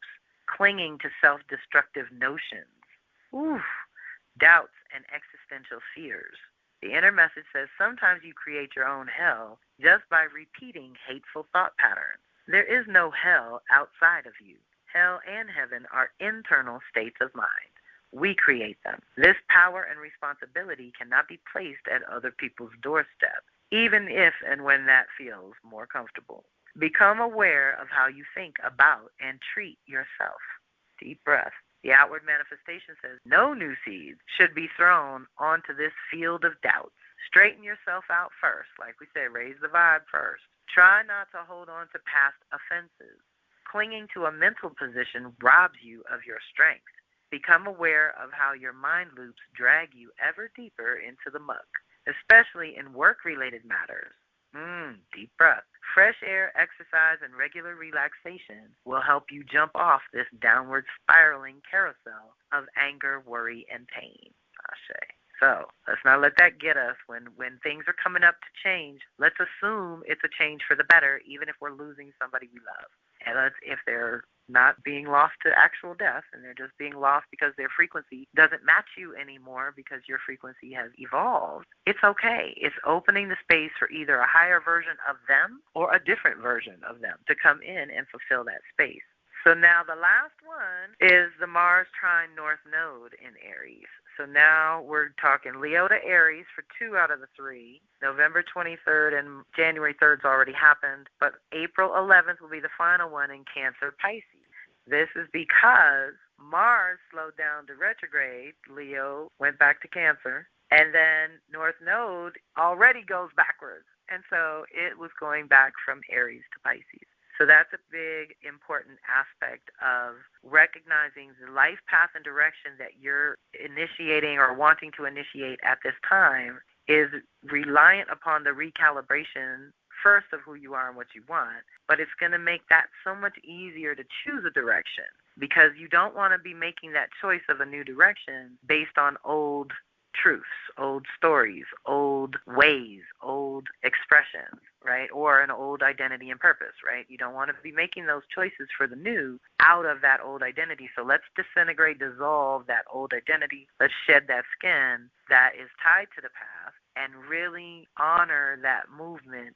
clinging to self-destructive notions, doubts and existential fears. The inner message says sometimes you create your own hell just by repeating hateful thought patterns. There is no hell outside of you. Hell and heaven are internal states of mind. We create them. This power and responsibility cannot be placed at other people's doorstep, even if and when that feels more comfortable. Become aware of how you think about and treat yourself. Deep breath. The outward manifestation says no new seeds should be thrown onto this field of doubts. Straighten yourself out first. Like we said, raise the vibe first. Try not to hold on to past offenses. Clinging to a mental position robs you of your strength. Become aware of how your mind loops drag you ever deeper into the muck, especially in work-related matters. Deep breath. Fresh air, exercise, and regular relaxation will help you jump off this downward spiraling carousel of anger, worry, and pain. Ashe. So let's not let that get us. When things are coming up to change, let's assume it's a change for the better, even if we're losing somebody we love. And if they're not being lost to actual death and they're just being lost because their frequency doesn't match you anymore because your frequency has evolved, it's okay. It's opening the space for either a higher version of them or a different version of them to come in and fulfill that space. So now the last one is the Mars Trine North Node in Aries. So now we're talking Leo to Aries for 2 out of the 3. November 23rd and January 3rd's already happened, but April 11th will be the final one in Cancer Pisces. This is because Mars slowed down to retrograde. Leo went back to Cancer, and then North Node already goes backwards. And so it was going back from Aries to Pisces. So that's a big, important aspect of recognizing the life path and direction that you're initiating or wanting to initiate at this time is reliant upon the recalibration, first, of who you are and what you want, but it's going to make that so much easier to choose a direction because you don't want to be making that choice of a new direction based on old truths, old stories, old ways, old expressions, right? Or an old identity and purpose, right? You don't want to be making those choices for the new out of that old identity. So let's disintegrate, dissolve that old identity. Let's shed that skin that is tied to the past and really honor that movement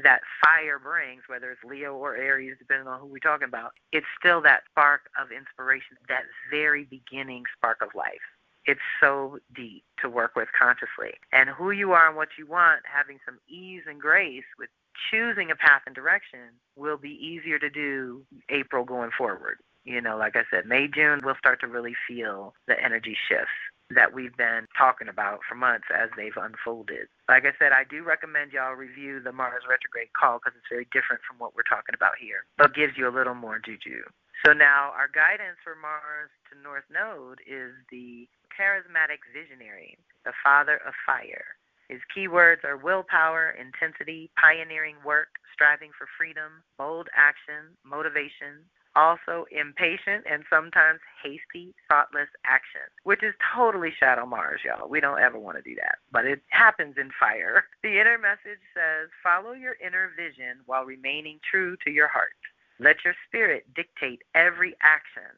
that fire brings, whether it's Leo or Aries, depending on who we're talking about. It's still that spark of inspiration, that very beginning spark of life. It's so deep to work with consciously. And who you are and what you want, having some ease and grace with choosing a path and direction will be easier to do April going forward. You know, like I said, May, June, we'll start to really feel the energy shifts that we've been talking about for months as they've unfolded. Like I said, I do recommend y'all review the Mars Retrograde call because it's very different from what we're talking about here, but gives you a little more juju. So now our guidance for Mars to North Node is the charismatic visionary, the father of fire. His keywords are willpower, intensity, pioneering work, striving for freedom, bold action, motivation, Also impatient and sometimes hasty, thoughtless action, which is totally shadow Mars, y'all. We don't ever want to do that, but it happens in fire. The inner message says, follow your inner vision while remaining true to your heart. Let your spirit dictate every action.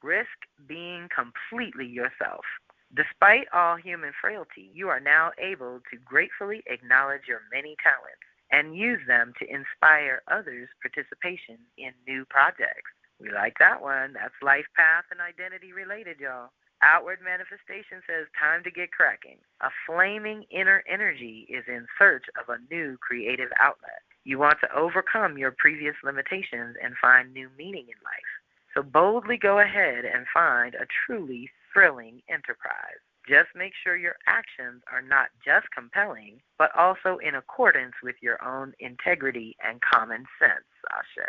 Risk being completely yourself. Despite all human frailty, you are now able to gratefully acknowledge your many talents and use them to inspire others' participation in new projects. We like that one. That's life path and identity related, y'all. Outward manifestation says time to get cracking. A flaming inner energy is in search of a new creative outlet. You want to overcome your previous limitations and find new meaning in life. So boldly go ahead and find a truly thrilling enterprise. Just make sure your actions are not just compelling, but also in accordance with your own integrity and common sense, Ashe.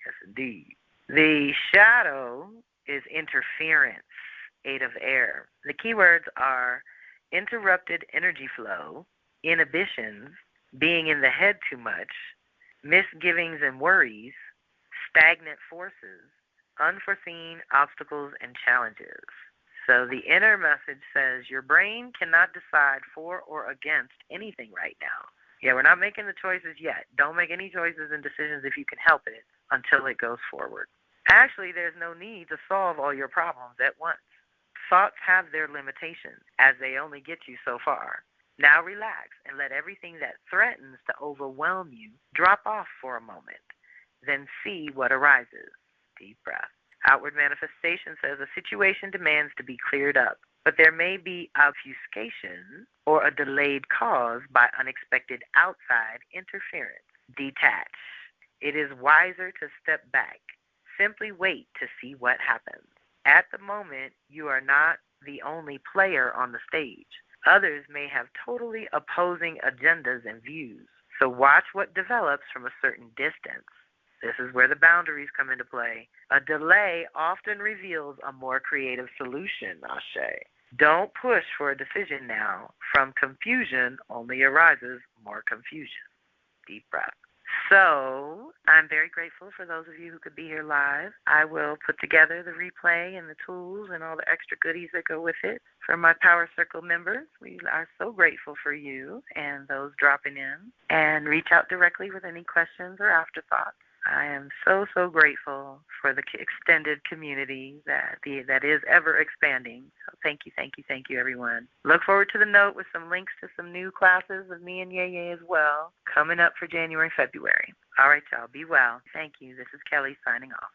Yes, indeed. The shadow is interference, 8 of air. The keywords are interrupted energy flow, inhibitions, being in the head too much, misgivings and worries, stagnant forces, unforeseen obstacles and challenges. So the inner message says your brain cannot decide for or against anything right now. Yeah, we're not making the choices yet. Don't make any choices and decisions if you can help it until it goes forward. Actually, there's no need to solve all your problems at once. Thoughts have their limitations, as they only get you so far. Now relax and let everything that threatens to overwhelm you drop off for a moment. Then see what arises. Deep breath. Outward manifestation says a situation demands to be cleared up, but there may be obfuscation or a delayed cause by unexpected outside interference. Detach. It is wiser to step back. Simply wait to see what happens. At the moment, you are not the only player on the stage. Others may have totally opposing agendas and views, so watch what develops from a certain distance. This is where the boundaries come into play. A delay often reveals a more creative solution, Ashe. Don't push for a decision now. From confusion only arises more confusion. Deep breath. So I'm very grateful for those of you who could be here live. I will put together the replay and the tools and all the extra goodies that go with it for my Power Circle members. We are so grateful for you and those dropping in. And reach out directly with any questions or afterthoughts. I am so, so grateful for the extended community that is ever expanding. So thank you, everyone. Look forward to the note with some links to some new classes of me and Yeye as well coming up for January and February. All right, y'all. Be well. Thank you. This is Kelly signing off.